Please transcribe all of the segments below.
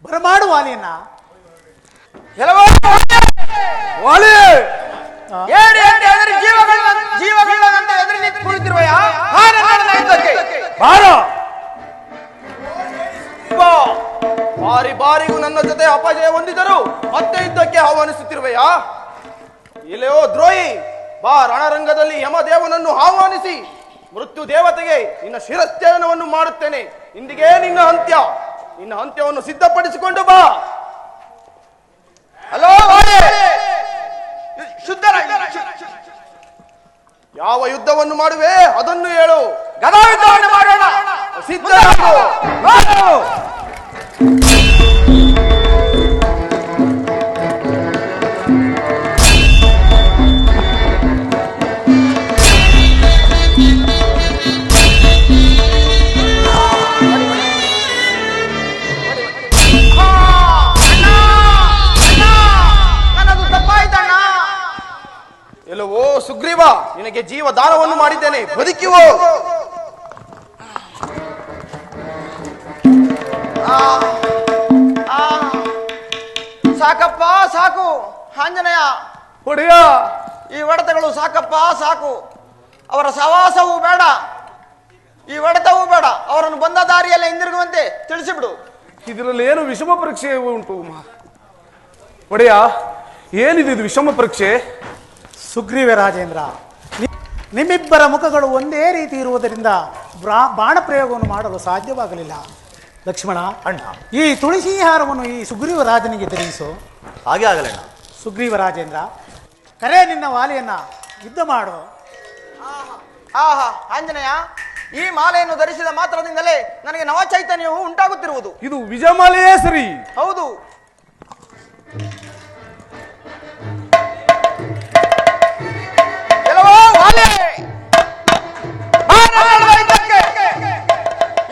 ಬರಮಾಡು ವಾಲಿಯನ್ನ. ಜೀವಗಳಂತೆ ಎದುರು ನಿಂತು ಕುಳಿತಿರುವೆಯಾ? ಬಾರಿ ಬಾರಿಗೂ ನನ್ನ ಜೊತೆ ಅಪಜಯ ಹೊಂದಿದರು ಮತ್ತೆ ಯುದ್ಧಕ್ಕೆ ಆಹ್ವಾನಿಸುತ್ತಿರುವೆಯಾ? ಇಲ್ಲೋ ದ್ರೋಹಿ, ಬಾ ರಣರಂಗದಲ್ಲಿ ಯಮದೇವನನ್ನು ಆಹ್ವಾನಿಸಿ ಮೃತ್ಯು ದೇವತೆಗೆ ನಿನ್ನ ಶಿರಚ್ಛೇದನವನ್ನು ಮಾಡುತ್ತೇನೆ. ಇಂದಿಗೆ ನಿನ್ನ ಅಂತ್ಯವನ್ನು ಸಿದ್ಧಪಡಿಸಿಕೊಂಡು ಬಾ. ಹಲೋ, ಯಾವ ಯುದ್ಧವನ್ನು ಮಾಡುವೆ ಅದನ್ನು ಹೇಳು. ಗದಾ ಯುದ್ಧವನ್ನು ಮಾಡೋಣ. ಸಿದ್ಧರಾಗು. ಎಲ್ಲವೋ ಸುಗ್ರೀವ, ನಿನಗೆ ಜೀವ ದಾನವನ್ನು ಮಾಡಿದ್ದೇನೆ, ಬದುಕಿವೋ. ಸಾಕಪ್ಪ ಸಾಕು ಆಂಜನೇಯ. ಹೊಡೆಯ, ಈ ಹೊಡೆತಗಳು ಸಾಕಪ್ಪ ಸಾಕು. ಅವರ ಸವಾಸವೂ ಬೇಡ, ಈ ಹೊಡೆತವೂ ಬೇಡ. ಅವರನ್ನು ಬಂದ ದಾರಿಯಲ್ಲಿ ಹಿಂದಿರುಗುವಂತೆ ತಿಳಿಸಿಬಿಡು. ಇದರಲ್ಲಿ ಏನು ವಿಷಮ ಪರೀಕ್ಷೆ ಉಂಟು? ಒಡೆಯ, ಏನಿದೆ ಇದು ವಿಷಮ ಪರೀಕ್ಷೆ? ಸುಗ್ರೀವ ರಾಜೇಂದ್ರ, ನಿಮ್ಮಿಬ್ಬರ ಮುಖಗಳು ಒಂದೇ ರೀತಿ ಇರುವುದರಿಂದ ಬಾಣ ಪ್ರಯೋಗವನ್ನು ಮಾಡಲು ಸಾಧ್ಯವಾಗಲಿಲ್ಲ. ಲಕ್ಷ್ಮಣ ಅಣ್ಣ, ಈ ತುಳಸಿ ಹಾರವನ್ನು ಈ ಸುಗ್ರೀವ ರಾಜನಿಗೆ ಧರಿಸು. ಹಾಗೆ ಆಗಲಣ್ಣ. ಸುಗ್ರೀವ ರಾಜೇಂದ್ರ, ಕರೆ ನಿನ್ನ ವಾಲಿಯನ್ನ ಯುದ್ಧ ಮಾಡು. ಆಹಾ ಆಂಜನೇಯ, ಈ ಮಾಲೆಯನ್ನು ಧರಿಸಿದ ಮಾತ್ರದಿಂದಲೇ ನನಗೆ ನವಚೈತನ್ಯವು ಉಂಟಾಗುತ್ತಿರುವುದು. ಇದು ವಿಜಯಮಾಲೆಯೇ ಸರಿ. ಹೌದು.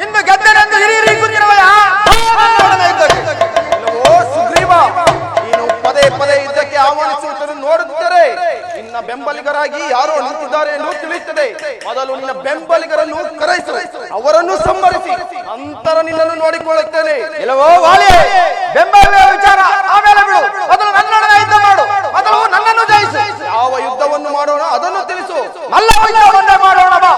ಇಂದು ಗೆದ್ದರೆಂದು ಹಿರಿಯರಿ ಕೂತಿರುವೆಯಾ? ಸುಗ್ರೀವ, ನೀನು ಪದೇ ಪದೇ ಯುದ್ಧಕ್ಕೆ ಆಹ್ವಾನಿಸುವುದನ್ನು ನೋಡುತ್ತಾರೆ ನಿನ್ನ ಬೆಂಬಲಿಗರಾಗಿ ಯಾರೋ ನಿಂತಿದ್ದಾರೆ ಎಂದು ತಿಳಿಯುತ್ತದೆ. ಮೊದಲು ನಿನ್ನ ಬೆಂಬಲಿಗರನ್ನು ಕರೆಯಿಸು, ಅವರನ್ನು ಸಂಹರಿಸಿ ನಂತರ ನಿನ್ನನ್ನು ನೋಡಿಕೊಳ್ಳುತ್ತೇನೆ. ಇಲ್ಲವೋ ವಾಲೆ, ಬೆಂಬಲ ವಿಚಾರ ಆಮೇಲೆ ಬಿಡು. ಮೊದಲು ನನ್ನೊಡನೆ ಯುದ್ಧ ಮಾಡು, ಮೊದಲು ನನ್ನನ್ನು ಜಯಿಸು. ಯಾವ ಯುದ್ಧವನ್ನು ಮಾಡೋಣ ಅದನ್ನು ತಿಳಿಸು. ಮಲ್ಲ ಯುದ್ಧವನ್ನೇ ಮಾಡೋಣ ಬಾ.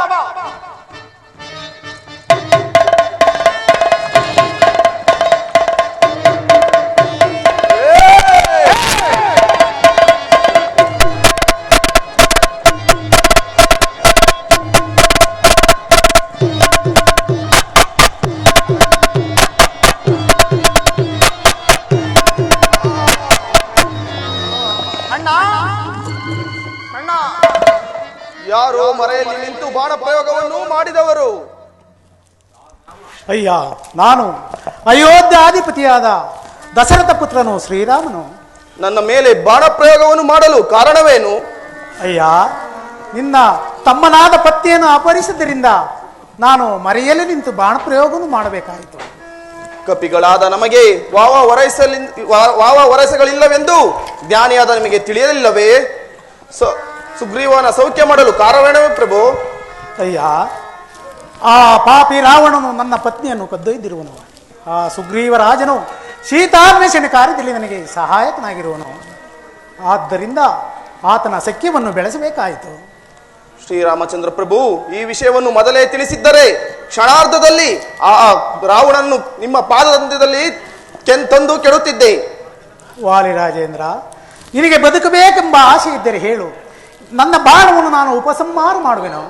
ಯಾರೋ ಮರೆಯಲ್ಲಿ ನಿಂತು ಬಾಣ ಪ್ರಯೋಗವನ್ನು ಮಾಡಿದವರು? ಅಯ್ಯ, ನಾನು ಅಯೋಧ್ಯಾಧಿಪತಿಯಾದ ದಶರಥ ಪುತ್ರನು ಶ್ರೀರಾಮನು. ನನ್ನ ಮೇಲೆ ಬಾಣ ಪ್ರಯೋಗವನ್ನು ಮಾಡಲು ಕಾರಣವೇನು? ಅಯ್ಯ, ನಿನ್ನ ತಮ್ಮನಾದ ಪತ್ನಿಯನ್ನು ಅಪಹರಿಸಿದ್ದರಿಂದ ನಾನು ಮರೆಯಲು ನಿಂತು ಬಾಣ ಪ್ರಯೋಗವನ್ನು ಮಾಡಬೇಕಾಯಿತು. ಕಪಿಗಳಾದ ನಮಗೆ ವಾವ ವರಸೆಗಳಿಲ್ಲವೆಂದು ಜ್ಞಾನಿಯಾದ ನಿಮಗೆ ತಿಳಿಯಲಿಲ್ಲವೇ? ಸುಗ್ರೀವನ ಸೌಖ್ಯ ಮಾಡಲು ಕಾರಣವೇ ಪ್ರಭು? ಅಯ್ಯ, ಆ ಪಾಪಿ ರಾವಣನು ನನ್ನ ಪತ್ನಿಯನ್ನು ಕದ್ದೊಯ್ದಿರುವನು. ಆ ಸುಗ್ರೀವ ರಾಜನು ಸೀತಾನ್ವೇಷಣೆ ಕಾರ್ಯದಲ್ಲಿ ನನಗೆ ಸಹಾಯಕನಾಗಿರುವನು. ಆದ್ದರಿಂದ ಆತನ ಸಖ್ಯವನ್ನು ಬೆಳೆಸಬೇಕಾಯಿತು. ಶ್ರೀರಾಮಚಂದ್ರ ಪ್ರಭು ಈ ವಿಷಯವನ್ನು ಮೊದಲೇ ತಿಳಿಸಿದ್ದರೆ ಕ್ಷಣಾರ್ಧದಲ್ಲಿ ಆ ರಾವಣನನ್ನು ನಿಮ್ಮ ಪಾದದಂತದಲ್ಲಿ ತಂದು ಕೆಡುತ್ತಿದ್ದೆ. ವಾಲಿ ರಾಜೇಂದ್ರ, ನಿನಗೆ ಬದುಕಬೇಕೆಂಬ ಆಸೆ ಇದ್ದರೆ ಹೇಳು, ನನ್ನ ಬಾಣವನ್ನು ನಾನು ಉಪಸಂಹಾರ ಮಾಡುವೆನು.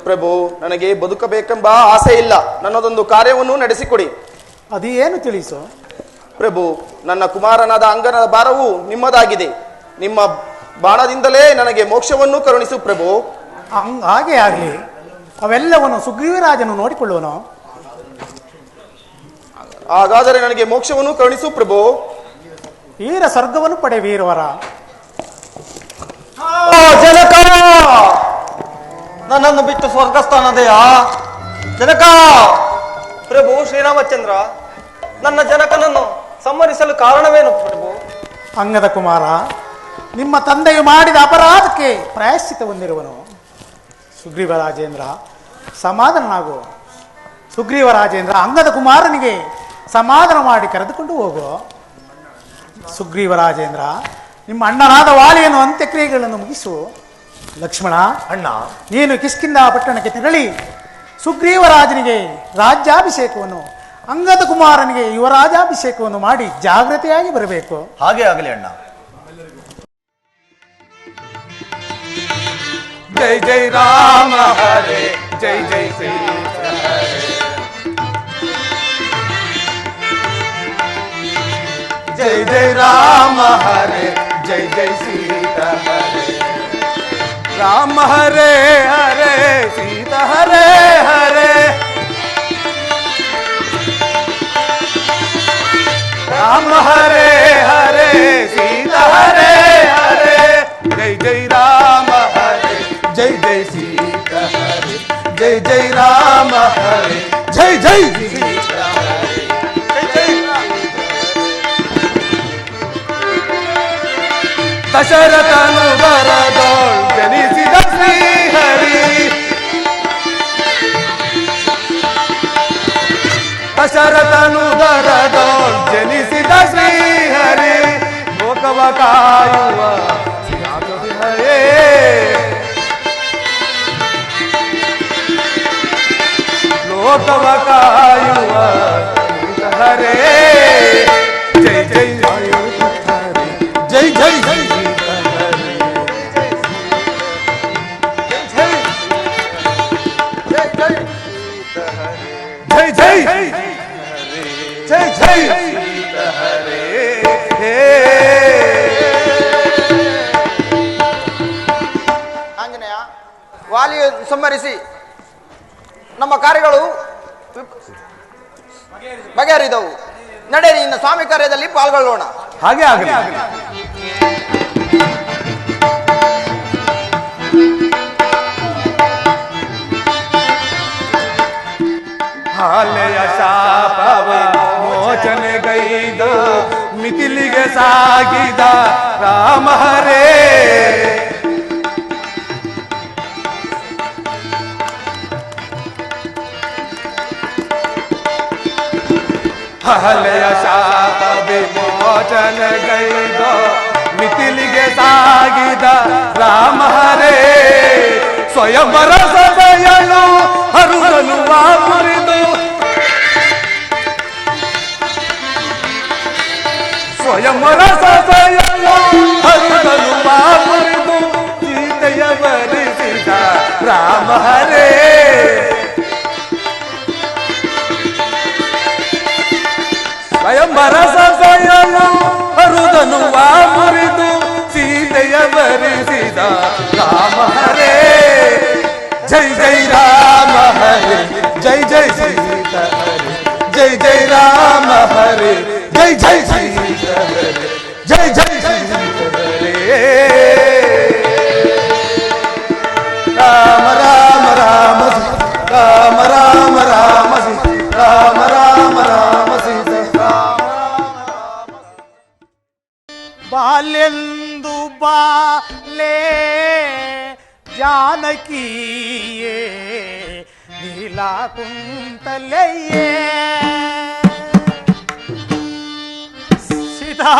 ಪ್ರಭು, ನನಗೆ ಬದುಕಬೇಕೆಂಬ ಆಸೆ ಇಲ್ಲ. ನನ್ನದೊಂದು ಕಾರ್ಯವನ್ನು ನಡೆಸಿಕೊಡಿ. ಅದೇನು ತಿಳಿಸು. ಪ್ರಭು, ನನ್ನ ಕುಮಾರನಾದ ಅಂಗನ ಭಾರವು ನಿಮ್ಮದಾಗಿದೆ. ನಿಮ್ಮ ಬಾಣದಿಂದಲೇ ನನಗೆ ಮೋಕ್ಷವನ್ನು ಕರುಣಿಸು ಪ್ರಭು. ಹಾಗೆ ಆಗಲಿ. ಅವೆಲ್ಲವನ್ನು ಸುಗ್ರೀವರಾಜನು ನೋಡಿಕೊಳ್ಳುವನು. ಹಾಗಾದರೆ ನನಗೆ ಮೋಕ್ಷವನ್ನು ಕರುಣಿಸು ಪ್ರಭು. ವೀರ ಸ್ವರ್ಗವನ್ನು ಪಡೆ ವೀರವರ. ಜನಕ, ನನ್ನನ್ನು ಬಿಟ್ಟು ಸ್ವರ್ಗಸ್ಥಾನದೆಯಾ? ಜನಕ. ಪ್ರಭು ಶ್ರೀರಾಮಚಂದ್ರ, ನನ್ನ ಜನಕನನ್ನು ಸಂಹರಿಸಲು ಕಾರಣವೇನು ಪ್ರಭು? ಅಂಗದ ಕುಮಾರ, ನಿಮ್ಮ ತಂದೆಯು ಮಾಡಿದ ಅಪರಾಧಕ್ಕೆ ಪ್ರಾಯಶ್ಚಿತ ಹೊಂದಿರುವನು. ಸುಗ್ರೀವರಾಜೇಂದ್ರ, ಸಮಾಧಾನನಾಗು. ಸುಗ್ರೀವರಾಜೇಂದ್ರ ಅಂಗದ ಕುಮಾರನಿಗೆ ಸಮಾಧಾನ ಮಾಡಿ ಕರೆದುಕೊಂಡು ಹೋಗು. ಸುಗ್ರೀವರಾಜೇಂದ್ರ, ನಿಮ್ಮ ಅಣ್ಣನಾದ ವಾಲಿಯನ್ನು ಅಂತ್ಯಕ್ರಿಯೆಗಳನ್ನು ಮುಗಿಸು. ಲಕ್ಷ್ಮಣ, ಅಣ್ಣ, ನೀನು ಕಿಷ್ಕಿಂಧ ಪಟ್ಟಣಕ್ಕೆ ತೆರಳಿ ಸುಗ್ರೀವರಾಜನಿಗೆ ರಾಜ್ಯಾಭಿಷೇಕವನ್ನು, ಅಂಗದ ಕುಮಾರನಿಗೆ ಯುವರಾಜಾಭಿಷೇಕವನ್ನು ಮಾಡಿ ಜಾಗ್ರತೆಯಾಗಿ ಬರಬೇಕು. ಹಾಗೆ ಆಗಲಿ ಅಣ್ಣ. ಜೈ ಜೈ ರಾಮ ಹರೇ, ಜೈ ಜೈ ಸೀತಾ ಹರೇ. ಜೈ ಜೈ ರಾಮ ಹರೇ, ಜೈ ಜೈ ಸೀತಾ ಹರೇ. ರಾಮ ಹರೇ ಹರೇ, ಸೀತಾ ಹರೇ ಹರೇ. ರಾಮ ಹರೇ ಹರೇ, ಸೀತಾ ಹರೇ ಹರೇ. ಜೈ ಜೈ ರಾಮ ಹರೇ, ಜೈ ಜೈ ಸೀತಾ ಹರೇ. ಜೈ ಜೈ ರಾಮ ಹರೇ, ಜೈ ಜೈ ಸೀತಾ ಹರೇ. ಜೈ ಜೈ ದಶರಥನು ಬರದೋಳ್ ಜನಿಸಿದ ಶ್ರೀಹರಿ. ದಶರಥನು ಬರದೋಳ್ ಜನಿಸಿದ ಶ್ರೀಹರಿ. ಲೋಕವ ಕಾಯುವ ಹರೇ, ಲೋಕವ ಕಾಯುವ ಹರೇ. ಜೈ ಜೈ ಹರೇ, ಜೈ ಜೈ ಜೈ ಜೈ ಜೈ ಜೈ ಸೀತಾ ಹರೇ. ಆಂಜನೇಯ, ವಾಲಿಯ ಸಂಹರಿಸಿ ನಮ್ಮ ಕಾರ್ಯಗಳು ಬಗೆಹರಿದವು. ನಡೆಯಿರಿ, ಇನ್ನು ಸ್ವಾಮಿ ಕಾರ್ಯದಲ್ಲಿ ಪಾಲ್ಗೊಳ್ಳೋಣ. ಹಾಗೆ ಆಗಲಿ. ಹಾಲೆಯ ಶಾಪವ ಮೋಚನೆಗೈದ ಮಿಥಿಲಿಗೆ ಸಾಗಿದ ರಾಮ ಹರೇ. ಹಲೆಯ ಶಾಪ ವಿಮೋಚನೆಗೈದ ಮಿಥಿಲಿಗೆ ಸಾಗಿದ ರಾಮ ಹರೇ. ಸ್ವಯಂವರ ಸಭೆಯನು ಹರುಗನು ಮುರಿದು, ಸ್ವಯಂವರ ಸಭೆಯನು ಹರುಗನು ಮುರಿದು ಸೀತೆಯ ವರಿಸಿದ ರಾಮ ಹರೇ. ಸ್ವಯಂವರ ಸಭೆಯನು ಹರುಗನು ಮುರಿದು ಸೀತೆಯ ವರಿಸಿದ ರಾಮ ಹರೇ. ಜೈ ಜೈ ರಾಮ ಹರೇ, ಜೈ ಜೈ ಸೀತಾ ಹರೇ. ಜೈ ಜೈ ರಾಮ ಹರೇ, ಜೈ ಜೈ ಸೀತಾ ಹರೇ. ಜೈ ಜೈ ಸೀತಾ ಹರೇ. ರಾಮ ರಾಮ ರಾಮ ರಾಮ ರಾಮ ರಾಮ ರಾಮ ರಾಮ ರಾಮ ಸೀತಾ. ಬಾಲ್ಯಂದು ಬಾಲೆ ಜಾನಕಿಯೇ ನೀಲಾ ಕುಂತಲೆಯೇ. ಸೀತಾ,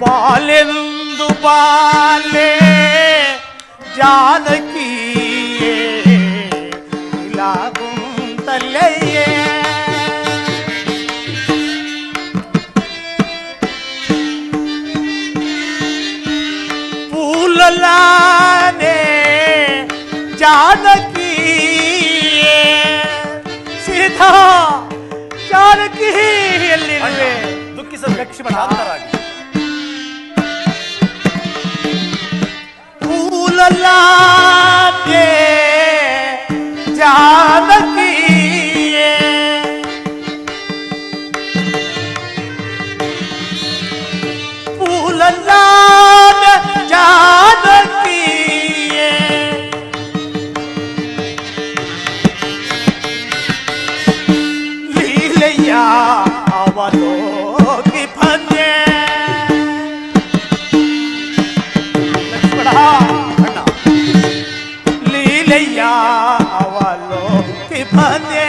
ಬಾಲ್ಯಂದು ಬಾಲೆ ಜಾನಕಿಯೇ ನೀಲಾ ಕುಂತಲೆಯೇ. ಪೂಲಲಾನೆ ಜಾನಕಿ ಸೀತಾ, ಜಾನಕಿ ಎಲ್ಲಿರುವೆ? ದುಃಖಿಸದ ಲಕ್ಷ್ಮಣ, ಪೂಲಲಾನೆ ಜಾನಕಿ ಪೂಲಲಾನೆ ಜಾನಕಿ. ಲೀಲೆಯ ಅವಲೋಕಿ ಬಂದೆ ಅಯ್ಯಯ್ಯ ಅವಲೋಕಿ ಬಂದೆ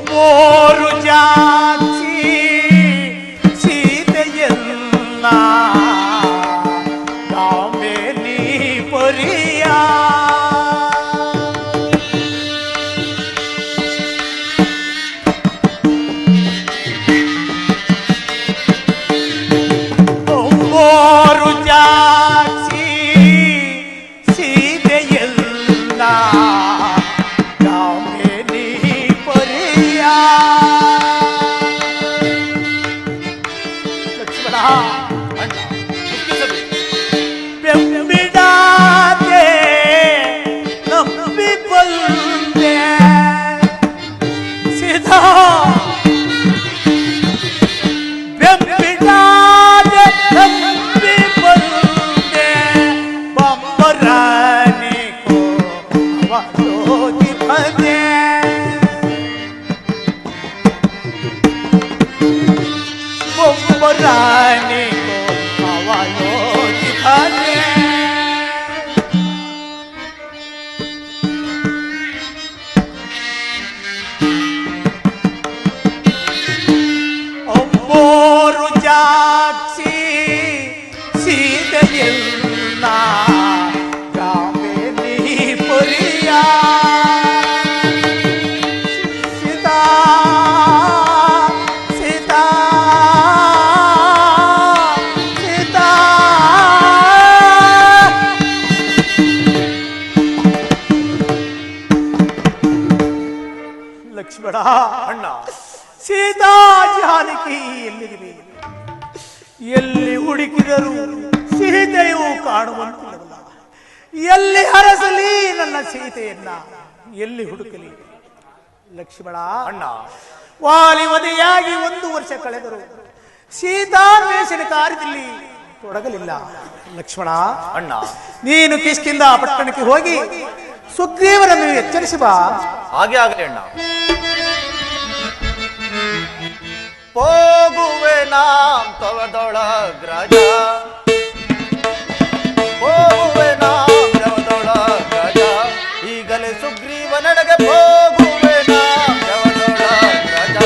ಮೂರು ಜಾತಿ ಸೀತೆಯನ್ನ ಗಾಂಬೆನಿ ಪರಿಯ ಮೂರು ಜಾತಿ ಸೀತೆಯನ್ನ ಗಾಂಬೆನಿ ಪರಿಯ ಲಕ್ಷ್ಮಣ ಬೆಂಬಿಡಾದೆ ನಂಬಿ ಬಂದೆ ಸಿಧಾ ಬೆಂಬಿಡಾದೆ ನಂಬಿ ಬಂದೆ ಬೊಮ್ಮರಾಣಿ ಕೋ ಅವಲೋಕಿ ಬಂದೆ ಬೊಮ್ಮರಾಣಿ ಕೋ ಅವಲೋಕಿ ಬಂದೆ ಮೂರು ಜಾಕ್ಷಿ ಸೀತೆಯಲ್ಲ ಗಾಂಬೆನಿ ಪರಿಯ ಸೀತಾ ಸೀತಾ ಸೀತಾ ಲಕ್ಷ್ಮಣ ಅಣ್ಣ ಸೀತಾ ಜಾನಕಿ ಎಲ್ಲಿದೆ ಎಲ್ಲಿ ಹುಡುಕಿದರೂ ಸೀತೆಯು ಕಾಣುವಂತಿಲ್ಲವಲ್ಲ ಎಲ್ಲಿ ಹರಸಲಿ ನನ್ನ ಸೀತೆಯನ್ನ ಎಲ್ಲಿ ಹುಡುಕಲಿ ಲಕ್ಷ್ಮಣ ಅಣ್ಣ ವಾಲಿ ವಧೆಯಾಗಿ 1 ವರ್ಷ ಕಳೆದರು ಸೀತಾನ್ವೇಷಣ ಕಾರ್ಯದಲ್ಲಿ ತೊಡಗಲಿಲ್ಲ ಲಕ್ಷ್ಮಣ ಅಣ್ಣ ನೀನು ಕಿಷ್ಕಿಂದ ಪಟ್ಟಣಕ್ಕೆ ಹೋಗಿ ಸುಗ್ರೀವನನ್ನು ಎಚ್ಚರಿಸಿ ಬಾ ಹಾಗೆ ಆಗಲಿ ಅಣ್ಣ ಹೋಗುವೆ ನಾಂ ತವದೊಳಗ್ರಾಜ ಹೋಗುವೆ ನಾಂ ತವದೊಳಗ್ರಾಜ ಈಗಲೇ ಸುಗ್ರೀವನೆಡೆಗೆ ಹೋಗುವೆ ನಾಂ ತವದೊಳಗ್ರಾಜ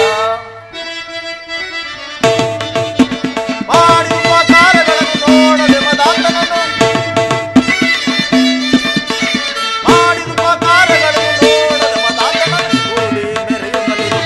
ಮಾಡಿರುವ ಕಾರ್ಯಗಳನ್ನು ನೋಡದೆ ಮದಾಂತನನ್ನು ಮಾಡಿರುವ ಕಾರ್ಯಗಳನ್ನು ನೋಡದೆ ಮದಾಂತನನ್ನು ಕೂಡಿ ಮೆರೆಯುತ್ತಲಿರುವ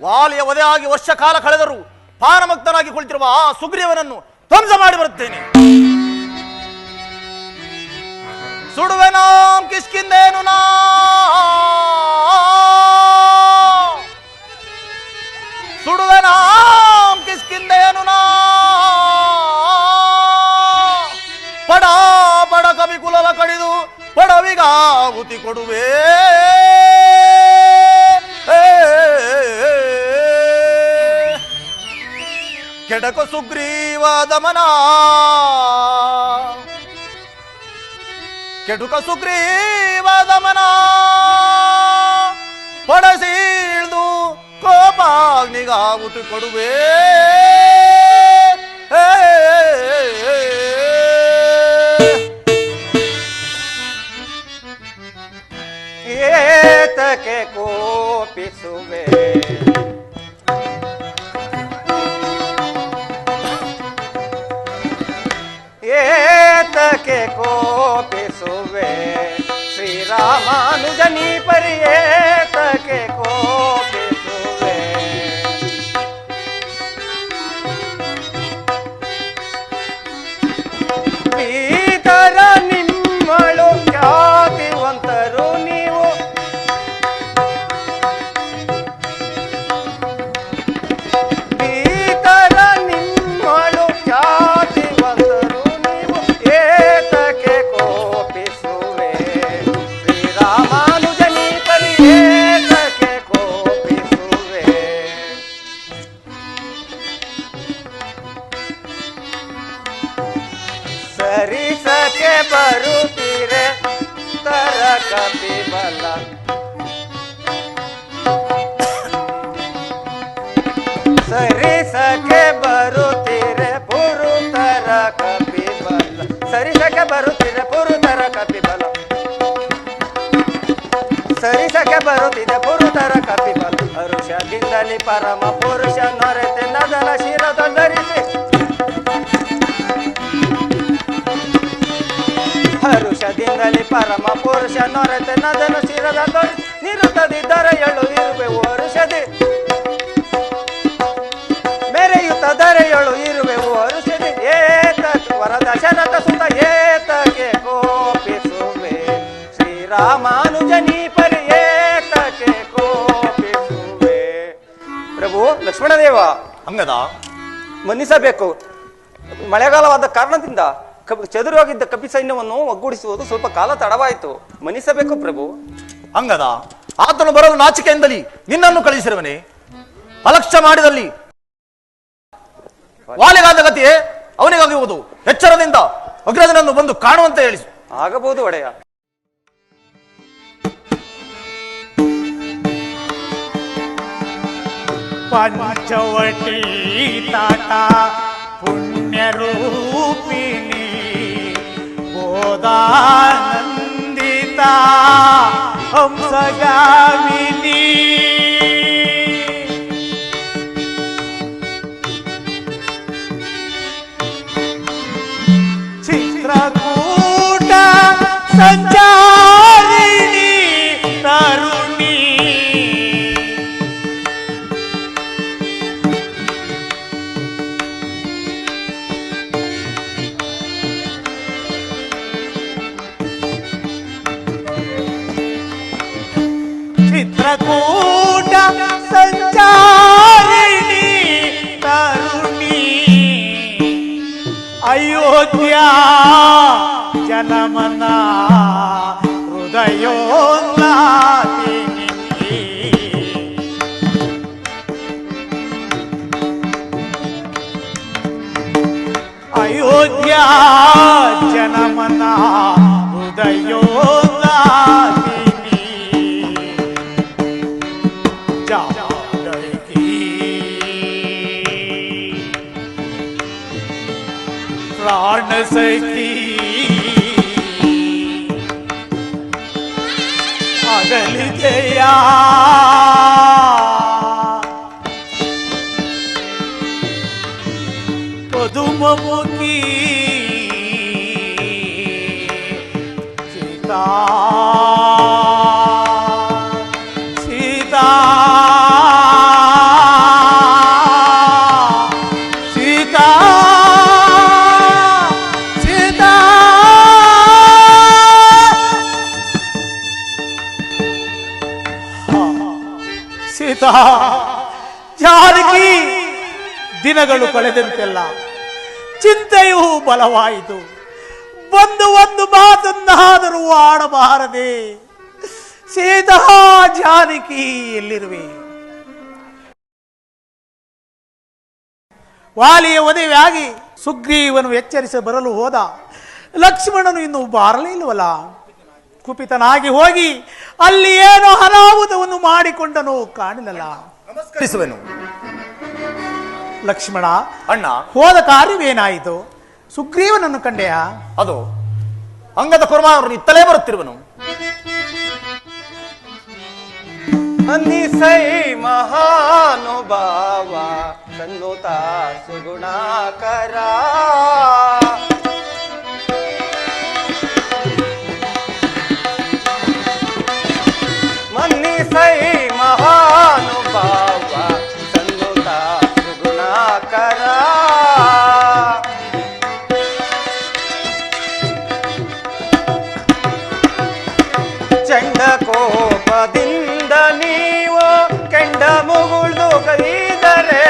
ವಾಲಿಯ ವಧೆಯಾಗಿ ವರ್ಷ ಕಾಲ ಕಳೆದರೂ ಪಾನಮಕ್ತನಾಗಿ ಕುಳಿತಿರುವ ಆ ಸುಗ್ರೀವನನ್ನು ಧ್ವಂಸ ಮಾಡಿ ಬರುತ್ತೇನೆ. ಸುಡುವೆ ನಾಂ ಕಿಷ್ಕಿಂದೇನು ನಾ ಸುಡುವೆ ನಾಂ ಕಿಷ್ಕಿಂದೇನು ನಾ ಪಡ ಪಡ ಕವಿ ಕುಲಲ ಕಡಿದು ಪಡವಿಗಾಹುತಿ ಕೊಡುವೆ ಕೆಡಕ ಸುಗ್ರೀವ ದಮನ ಕೆಡುಕ ಸುಗ್ರೀವ ದಮನ ಪಡಸೀಳ್ದು ಕೋಪಾಗ್ನಿಗಾಹುತಿ ಕೊಡುವೆ ಏತಕ್ಕೆ ಕೋಪಿಸುವೆ ಏತಕ್ಕೆ ಕೋಪಿಸುವೆ ಶ್ರೀರಾಮಾನುಜನಿ ಪರಿ ಏತಕ್ಕೆ ಕೋಪಿಸುವೆ ಸರಿಸಕ್ಕೆ ಬರುತ್ತೀರೆ ತರ ಕಪಿಬಲ. ಸರಿಸಕ್ಕೆ ಬರುತ್ತೀರೆ ಪುರುತರ ಕಪಿಬಲ. ಸರಿಸಕ್ಕೆ ಬರುತ್ತೀರೆ ಪುರುತರ ಕಪಿಬಲ. ಸರಿಸಕ್ಕೆ ಬರುತ್ತಿದೆ ಪುರುತರ ಕಪಿಬಲ. ಹರುಷದಿಂದಲಿ ಪರಮ ಪುರುಷ ನೊರೆತೆ ನದನ ಶಿರದ ಧರಿಸಿ. ಹರುಷದಿಂದಲಿ ಪರಮ ಪುರುಷ ನೊರೆತೆ ನದನ ಶಿರದ ಧರಿಸಿ. ನಿರುತ್ತದಿದ್ದರೆ ಎಳು ಇರುವೆವು ಹರುಷದಿ. ಮೆರೆಯುತ್ತ ಧರೆಯಳು ಇರುವೆವು ಹರುಷದಿ. ಏತ ವರದ ಶರತ ಸುತ ಏತಕ್ಕೆ ಕೋಪಿಸುವೆ ಶ್ರೀರಾಮಾನುಜನಿ ಪರಿ ಏತಕ್ಕೆ ಕೋಪಿಸುವೆ. ಪ್ರಭು ಲಕ್ಷ್ಮಣದೇವ, ಅಂಗದ ಮನ್ನಿಸಬೇಕು. ಮಳೆಗಾಲವಾದ ಕಾರಣದಿಂದ ಚದುರಿ ಹೋಗಿದ್ದ ಕಪಿ ಸೈನ್ಯವನ್ನು ಒಗ್ಗೂಡಿಸುವುದು ಸ್ವಲ್ಪ ಕಾಲ ತಡವಾಯಿತು. ಮನ್ನಿಸಬೇಕು ಪ್ರಭು. ಅಂಗದ ಆತನು ಬರಲು ನಾಚಿಕೆಯಿಂದಲಿ ನಿನ್ನನ್ನು ಕಳಿಸಿರುವನೆ. ಅಲಕ್ಷ್ಯ ಮಾಡಿದಲ್ಲಿ ವಾಲಿಗಾದ ಗತಿಯೇ ಅವನಿಗಾಗುವುದು. ಎಚ್ಚರದಿಂದ ಅಗ್ರಜನನ್ನು ಬಂದು ಕಾಣುವಂತೆ ಹೇಳಿಸು. ಆಗಬಹುದು ಒಡೆಯ. ಪಂಚವಟಿ ತಾಟ ಪುಣ್ಯರೂಪಿಣಿ ಬೋಧಾನಂದಿತ ಹಂಸಗಾಮಿನಿ ಚಿತ್ರಕೂಟ ಸಂಚಾರಿಣಿ ತರುಣಿ ಚಿತ್ರಕೂಟ ಸಂಚಾರಿಣಿ ತರುಣಿ ಅಯೋಧ್ಯ ಜನಮನ ಹೃದಯೋಲ್ಲಾಸಿನಿ ಅಯೋಧ್ಯ ಜನಮನ ಹೃದಯೋಲ್ಲಾಸಿನಿ ಜಾನಕಿ ಪ್ರಾಣ ಸಖಿ ಅಗಲಿದೆಯ ಪದುಮಮುಖಿ ಸೀತಾ ಸೀತಾ ಸೀತಾ ಸೀತಾ ಸೀತಾ ಜಾನಕಿ. ದಿನಗಳು ಕಳೆದಂತೆಲ್ಲ ಚಿಂತೆಯೂ ಬಲವಾಯಿತು. ಒಂದು ಮಾತನ್ನಾದರೂ ಆಡಬಾರದೆ. ಸೀತಾ ಜಾನಕಿ ಎಲ್ಲಿರುವೆ? ವಾಲಿಯ ಮದುವೆಯಾಗಿ ಸುಗ್ರೀವನು ಎಚ್ಚರಿಸ ಬರಲು ಹೋದ. ಲಕ್ಷ್ಮಣನು ಇನ್ನು ಬಾರಲೇ ಇಲ್ಲವಲ್ಲ. ಕುಪಿತನಾಗಿ ಹೋಗಿ ಅಲ್ಲಿ ಏನೋ ಅನಾಹುತವನ್ನು ಮಾಡಿಕೊಂಡನು ಕಾಣಲಿಲ್ಲ. ನಮಸ್ಕರಿಸುವೆನು. ಲಕ್ಷ್ಮಣ, ಅಣ್ಣ, ಹೋದ ಕಾರ್ಯವೇನಾಯಿತು? ಸುಗ್ರೀವನನ್ನು ಕಂಡೆಯ? ಅದು ಅಂಗದ ಕುರ್ಮಾನವರು ಇತ್ತಲೇ ಬರುತ್ತಿರುವನು. ಅನ್ನಿಸೈ ಮಹಾನುಭಾವ ಸನ್ನುತ ಸುಗುಣಾಕರ. ಮನ್ನಿಸೈ ಮಹಾನುಭಾವ ಸನ್ನುತ ಸುಗುಣಾಕರ. ಚಂಡ ಕೋಪದಿಂದ ನೀವು ಕೆಂಡ ಮುಗುಳ್ದು ಕೈದರೆ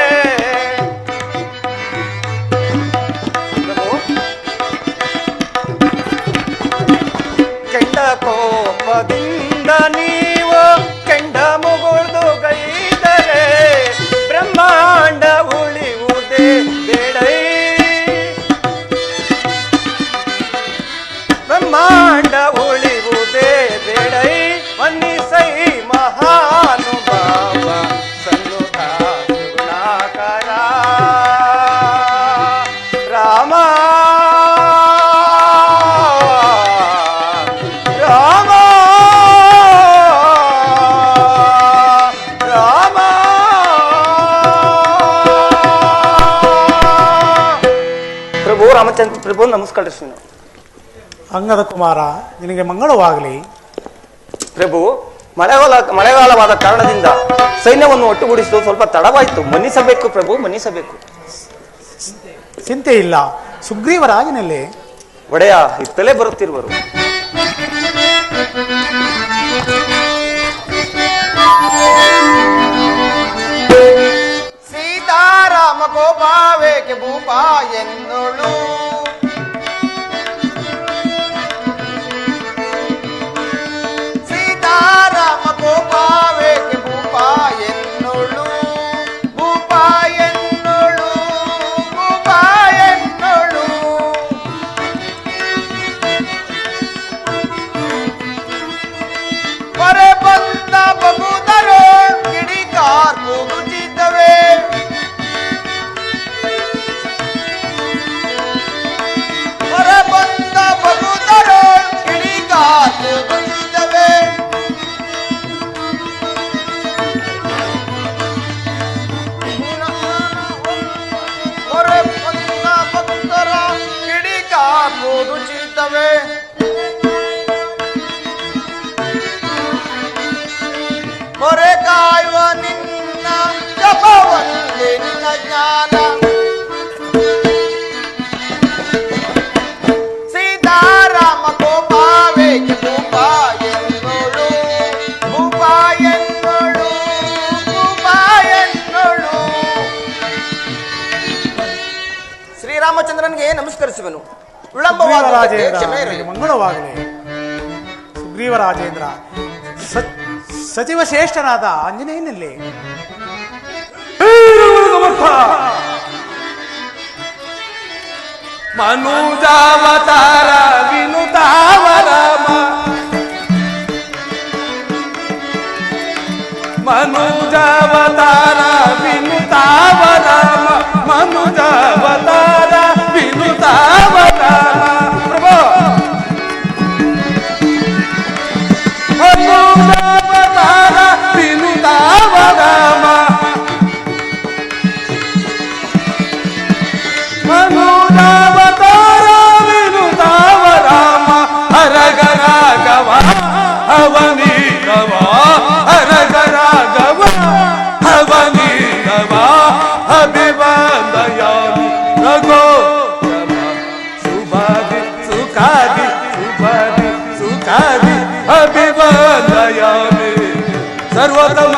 ಕೆಂಡ ಕೋಪದಿಂದ ನೀವು ಕೆಂಡ ಮುಗುಳ್ದು ಕೈದರೆ ಬ್ರಹ್ಮಾಂಡ ಉಳಿಯುವುದೇ ಬೇಡೈ. ಬ್ರಹ್ಮಾಂಡ ಉಳಿವುದೇ ಬೇಡೈ ಮನ್ನಿಸೈ ಮಹಾನುಭಾವ ಸನ್ನುತ ಗುಣಾಕರ ರಾಮ ರಾಮ ರಾಮ ಪ್ರಭು ರಾಮಚಂದ್ರ ಪ್ರಭು ನಮಸ್ಕಾರ ಶ್ರೀನು. ಅಂಗದ ಕುಮಾರ, ನಿನಗೆ ಮಂಗಳವಾಗಲಿ. ಪ್ರಭು, ಮಳೆಗಾಲವಾದ ಕಾರಣದಿಂದ ಸೈನ್ಯವನ್ನು ಒಟ್ಟುಗೂಡಿಸಲು ಸ್ವಲ್ಪ ತಡವಾಯಿತು. ಮನ್ನಿಸಬೇಕು ಪ್ರಭು, ಮನ್ನಿಸಬೇಕು. ಚಿಂತೆ ಇಲ್ಲ, ಸುಗ್ರೀವರಾಜನಲ್ಲಿ ಒಡೆಯ ಇತ್ತಲೇ ಬರುತ್ತಿರುವರು. ಸೀತಾರಾಮ ಗೋಪಾವೇಕೆ ಭೂಪ ಎನ್ನೋಳು ಸೀತಾರಾಮ ಗೋಪಾವೇಕೆ ಭೂಪ ಎನ್ನೋಳು ಭೂಪ ಎನ್ನೋಳು ಭೂಪ ಎನ್ನೋಳು ಹೊರೆ ಬಂದ ಬಗುದರು ಕಿಡಿಕಾರ್ ಕೂಗುತ್ತಿದ್ದವೆ ಹೊರೆ ಬಂದ ಬಗುದರು ಕಿಡಿಕಾರ್ ಕೂಗುತ್ತಿದ್ದವೆ ಹೊರೆ ಬಂದ ಭಕ್ತರ ಕಿಡಿಕಾರ್ ಕೂಗುತ್ತಿದ್ದವೆ ಹೊರೆ ಕಾಯುವ ನಿನ್ನ ಜಪವನ್ನೇ ನಿನ್ನ ಜ್ಞಾನ ಸೀತಾರಾಮ ಗೋಪಾವೇಕೆ ಭೂಪ ಎನ್ನೋಳು ಭೂಪ ಎನ್ನೋಳು ಭೂಪ ಎನ್ನೋಳು. ಶ್ರೀರಾಮಚಂದ್ರನಿಗೆ ನಮಸ್ಕರಿಸುವನು. ವಿಳಂಬವಾಗುವುದಕ್ಕೆ ಕ್ಷಮೆ ಇರಲಿ. ನಿನಗೆ ಮಂಗಳವಾಗಲಿ. ಸುಗ್ರೀವರಾಜೇಂದ್ರ, ಸಚಿವ ಶ್ರೇಷ್ಠನಾದ ಆಂಜನೇಯನಲ್ಲಿ ಮನುಜಾವತಾರ ವಿನುತಾವರಾಮ ಮನುಜಾವತಾರ ವಿನುತಾವರಾಮ ಮನುಜಾವತಾರ ವಿನುತಾವರಾಮ ಪ್ರಭು ಮನುಜಾವತಾರ ವಿನುತಾವರಾಮ ಮನುಜಾವತಾರ ವಿನುತಾವರಾಮ ಹರಗ ರಾಘವ ಹವನೀರವ ಹರಗ ರಾಘವ ಹವನೀರವ ಅಭಿವಂದಯಾಮಿ ರಘೋ ಶುಭಾದಿ ಸುಖಾದಿ ಶುಭಾದಿ ಸುಖಾದಿ ಅಭಿವಂದಯಾಮಿ ಸರ್ವೋತ್ತಮ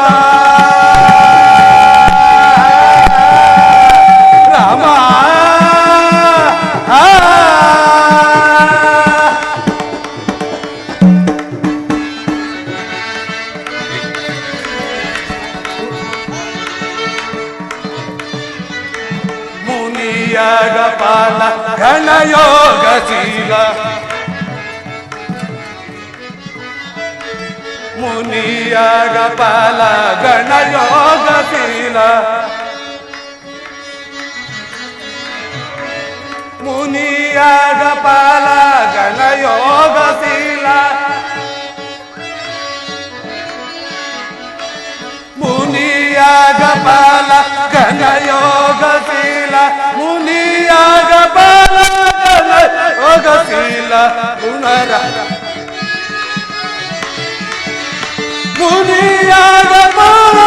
ರಾಮ ಮುನಿಯಾಗಪಾಲ ಘನಯೋಗಶೀಲ ಮುನಿಯಾಗಪಾಲ ಗಣಯೋಗಶೀಲ ಮುನಿಯಾಗಪಾಲ ಗಣಯೋಗಶೀಲ ಮುನಿಯಾಗಪಾಲ ಗಣಯೋಗಶೀಲ ಮುನಿಯಾಗಪಾಲ ಗಣಯೋಗಶೀಲ ಪುನರ ಮುನಿಯಾಗಪಾಲ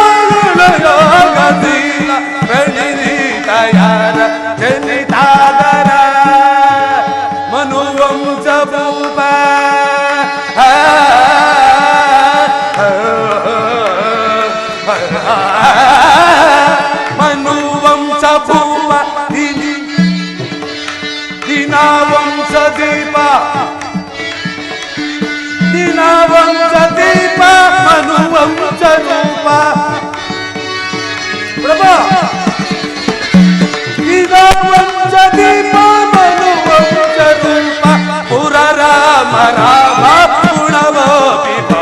ಗಣಯೋಗಶೀಲ ಪ್ರಣೀತಯಾರ ಜನಿತಾದರ ಮನುವಂಶ ಭೂಪ ಮನುವಂಶ ಭೂಪ ದಿನವಂಶ ದೀಪ ದಿನವಂಶ ದೀಪ ಮನುವಂಶ ರೂಪ ಪ್ರಭಾ ದಿನ ರಾಮ ಗುಣವೋ ಪಿಬಾ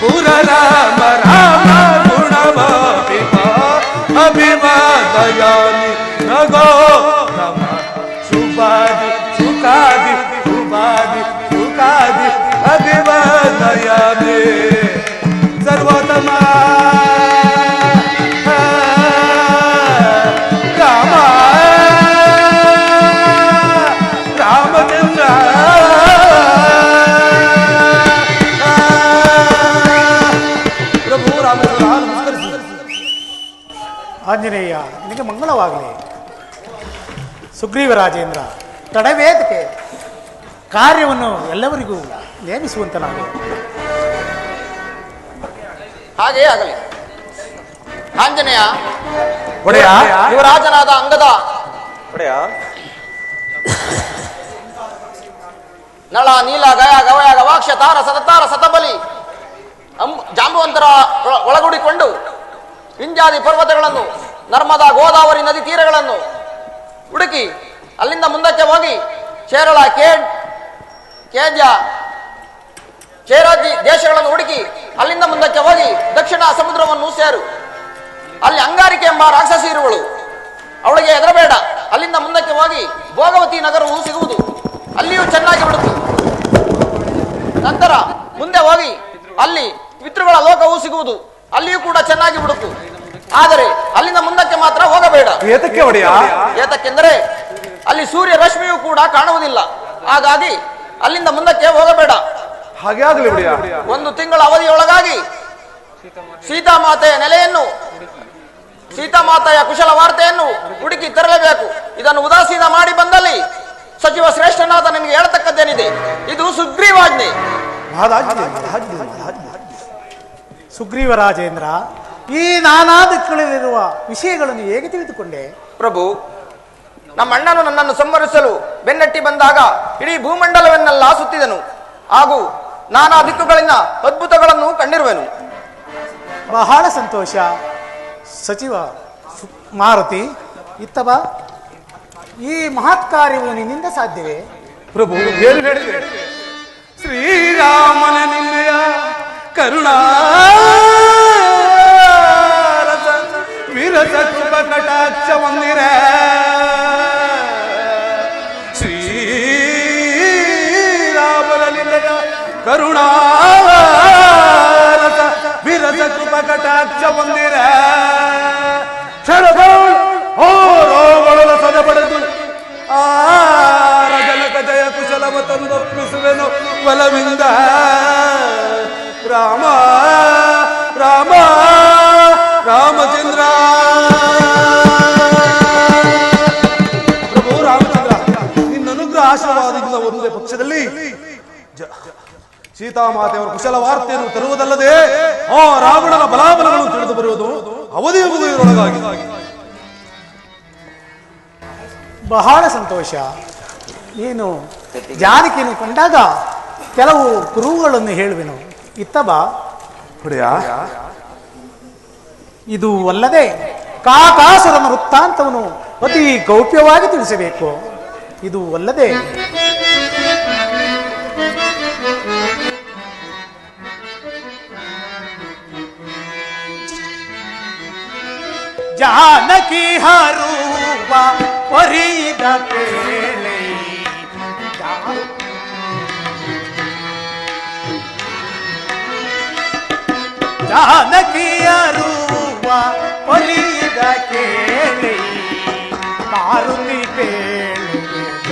ಪುರ ರಾಮ ರಾಮ ಗುಣವೋ ಪಿಬಾ ಅಭಿವಾದಯಾಮಿ ನಗೋ ನಮ ಶುಭಾದಿ ಸುಖಾದಿ ಶುಭಾದಿ ಸುಖಾದಿ ಅಭಿವಾದಯಾಮಿ ಸರ್ವೋತ್ತಮ ರಾಮ ರಾಮಚಂದ್ರ ಪ್ರಭು ರಾಮಚಂದ್ರ ನಮಸ್ಕರಿಸಿ. ಆಂಜನೇಯ ನಿನಗೆ ಮಂಗಳವಾಗಲಿ. ಸುಗ್ರೀವರಾಜೇಂದ್ರ ತಡವೇದಕ್ಕೆ ಕಾರ್ಯವನ್ನು ಎಲ್ಲವರಿಗೂ ನೇಮಿಸುವಂತನಾಗಲಿ. ಹಾಗೇ ಆಗಲಿ. ಆಂಜನೇಯ ಒಡೆಯ ಯುವರಾಜನಾದ ಅಂಗದ ಒಡೆಯ ನಳ ನೀಲ ಗಯ ಗವಯ ಗವಾಕ್ಷ ತಾರ ಸತತಾರ ಸತಬಲಿ ಜಾಂಬುವಂತರ ಒಳಗೂಡಿಕೊಂಡು ವಿಂಧ್ಯಾದಿ ಪರ್ವತಗಳನ್ನು ನರ್ಮದಾ ಗೋದಾವರಿ ನದಿ ತೀರಗಳನ್ನು ಹುಡುಕಿ ಅಲ್ಲಿಂದ ಮುಂದಕ್ಕೆ ಹೋಗಿ ಕೇರಳ ಕೇಜ್ಯ ಚೇರಾಜಿ ದೇಶಗಳನ್ನು ಹುಡುಕಿ ಅಲ್ಲಿಂದ ಮುಂದಕ್ಕೆ ಹೋಗಿ ದಕ್ಷಿಣ ಸಮುದ್ರವನ್ನು ಸೇರು. ಅಲ್ಲಿ ಅಂಗಾರಿಕೆ ಎಂಬ ರಾಕ್ಷಸಿ ಇರುವಳು, ಅವಳಿಗೆ ಹೆದರಬೇಡ. ಅಲ್ಲಿಂದ ಮುಂದಕ್ಕೆ ಹೋಗಿ ಭೋಗವತಿ ನಗರವು ಸಿಗುವುದು, ಅಲ್ಲಿಯೂ ಚೆನ್ನಾಗಿ ಬಿಡುತ್ತೆ. ನಂತರ ಮುಂದೆ ಹೋಗಿ ಅಲ್ಲಿ ಪಿತೃಗಳ ಲೋಕವು ಸಿಗುವುದು, ಅಲ್ಲಿಯೂ ಕೂಡ ಚೆನ್ನಾಗಿ ಬಿಡುತ್ತು. ಆದರೆ ಅಲ್ಲಿಂದ ಮುಂದಕ್ಕೆ ಮಾತ್ರ ಹೋಗಬೇಡ. ಏತಕ್ಕೆ ಒಡೆಯ? ಏತಕ್ಕೆಂದರೆ ಅಲ್ಲಿ ಸೂರ್ಯ ರಶ್ಮಿಯೂ ಕೂಡ ಕಾಣುವುದಿಲ್ಲ. ಹಾಗಾಗಿ ಅಲ್ಲಿಂದ ಮುಂದಕ್ಕೆ ಹೋಗಬೇಡ. ಹಾಗೆ ಆಗಲಿ ಒಡೆಯ. 1 ತಿಂಗಳ ಅವಧಿಯೊಳಗಾಗಿ ಸೀತಾಮಾತೆಯ ನೆಲೆಯನ್ನು, ಸೀತಾಮಾತೆಯ ಕುಶಲ ವಾರ್ತೆಯನ್ನು ಹುಡುಕಿ ತರಲೇಬೇಕು. ಇದನ್ನು ಉದಾಸೀನ ಮಾಡಿ ಬಂದಲ್ಲಿ ಸಚಿವ ಶ್ರೇಷ್ಠನಾದ ನಿನಗೆ ಹೇಳತಕ್ಕದ್ದೇನಿದೆ, ಇದು ಸುಗ್ರೀವಾಜ್ಞೆ. ಸುಗ್ರೀವರಾಜೇಂದ್ರ, ಈ ನಾನಾ ದಿಕ್ಕುಗಳಲ್ಲಿರುವ ವಿಷಯಗಳನ್ನು ಹೇಗೆ ತಿಳಿದುಕೊಂಡೆ? ಪ್ರಭು, ನಮ್ಮ ಅಣ್ಣನು ನನ್ನನ್ನು ಸಂಹರಿಸಲು ಬೆನ್ನಟ್ಟಿ ಬಂದಾಗ ಇಡೀ ಭೂಮಂಡಲವನ್ನೆಲ್ಲ ಸುತ್ತಿದನು. ಹಾಗೂ ನಾನಾ ದಿಕ್ಕುಗಳಿಂದ ಅದ್ಭುತಗಳನ್ನು ಕಂಡಿರುವೆನು. ಬಹಳ ಸಂತೋಷ. ಸಚಿವ ಮಾರುತಿ, ಇತ್ತ ಬಾ. ಈ ಮಹತ್ ಕಾರ್ಯವು ನಿನ್ನಿಂದ ಸಾಧ್ಯವೇ? ಪ್ರಭು ಏನು ಹೇಳಿದೆ? ಶ್ರೀರಾಮನ ನಿನ್ನೆಯ ಕರುಣಾ ವಿರಸ ಕೃಪ ಕಟಾಕ್ಷ ಮಂದಿರ ಶ್ರೀರಾಮನ ನಿನ್ನೆಯ ಕರುಣಾ ವಿರಸ ಕೃಪ ಕಟಾಕ್ಷ ಮಂದಿರ ರೋಗಗಳ ಸದ ಪಡೆದು ಜನಕ ಜಯ ಕುಶಲವ ತಂದೊಪ್ಪಿಸುವೆನು ಬಲವಿಂದ. ರಾಮ ರಾಮ ರಾಮಚಂದ್ರ. ಪ್ರಭು ರಾಮಚಂದ್ರ, ನಿನ್ನ ಅನುಗ್ರಹ ಆಶೀರ್ವಾದದಿಂದ ಒಂದೇ ಪಕ್ಷದಲ್ಲಿ ಸೀತಾಮಾತೆಯವರ ಕುಶಲ ವಾರ್ತೆಯನ್ನು ತರುವುದಲ್ಲದೆ ಆ ರಾವಣನ ಬಲಾಬಲಗಳನ್ನು ತಿಳಿದು ಬರುವುದು ಅವಧಿಯೊಳಗಾಗಿ. ಬಹಳ ಸಂತೋಷ. ನೀನು ಜಾನಕಿಯನ್ನು ಕಂಡಾಗ ಕೆಲವು ಕುರುಹುಗಳನ್ನು ಹೇಳುವೆನು, ಇತ್ತ ಬಾ. ಇದು ಅಲ್ಲದೆ ಕಾಕಾಸುರನ ವೃತ್ತಾಂತವನ್ನು ಅತಿ ಗೌಪ್ಯವಾಗಿ ತಿಳಿಸಬೇಕು. ಇದು ಅಲ್ಲದೆ ಜಾನಕಿ ಹರುವ ಪರಿದ ಕೇಳಿ ಜಾನಕಿ ಹರುವ ಪರಿದ ಕೇಳಿ ಮಾರುತಿ ಕೇಳುವ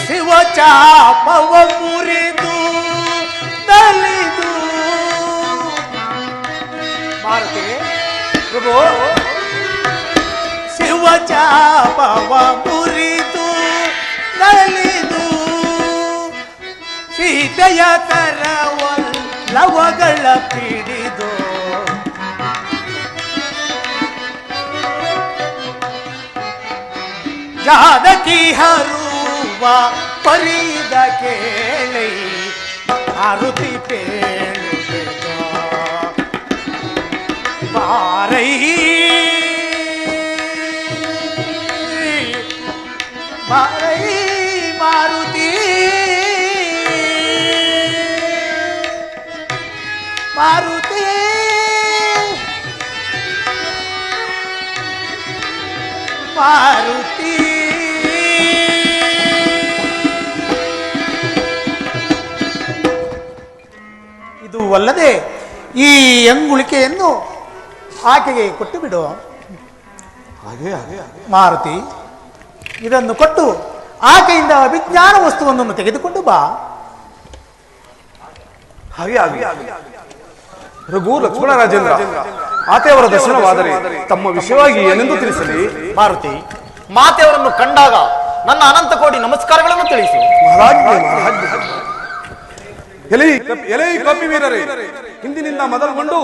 ಶಿವ ಚಾಪವ ಮುರಿದು ನಲಿದು. ಮಾರುತಿ ಪ್ರಭು, ಶಿವ ಚಾಪವ ಮುರಿದು ನಲಿದು ಸೀತೆಯ ಕರವಲ್ಲವಗಳ ಪಿಡಿದು ಜಾನಕಿ ಹರುವ ಪರಿದ ಕೇಳಿ ಮಾರುತಿ ಪೇಳುವುದು ಬಾರೈ ಬಾರೈ ಮಾರುತಿ ಮಾರುತಿ ಮಾರುತಿ ಇದು ಅಲ್ಲದೆ ಈ ಅಂಗುಳಿಕೆಯನ್ನು ಆಕೆಗೆ ಕೊಟ್ಟು ಬಿಡು. ಮಾರುತಿ, ಇದನ್ನು ಕೊಟ್ಟು ಆಕೆಯಿಂದ ಅಭಿಜ್ಞಾನ ವಸ್ತುವನ್ನು ತೆಗೆದುಕೊಂಡು ಬಾ. ರಘು ಲಕ್ಷ್ಮಣ ರಾಜೇಂದ್ರ, ಆತೆಯವರ ದರ್ಶನವಾದರೆ ತಮ್ಮ ವಿಷಯವಾಗಿ ಏನೆಂದು ತಿಳಿಸಲಿ? ಮಾರುತಿ, ಮಾತೆಯವರನ್ನು ಕಂಡಾಗ ನನ್ನ ಅನಂತ ಕೋಟಿ ನಮಸ್ಕಾರಗಳನ್ನು ತಿಳಿಸು. ಎಲೆ ಕಪಿ ವೀರರೇ, ಹಿಂದಿನಿಂದ ಮೊದಲುಗೊಂಡು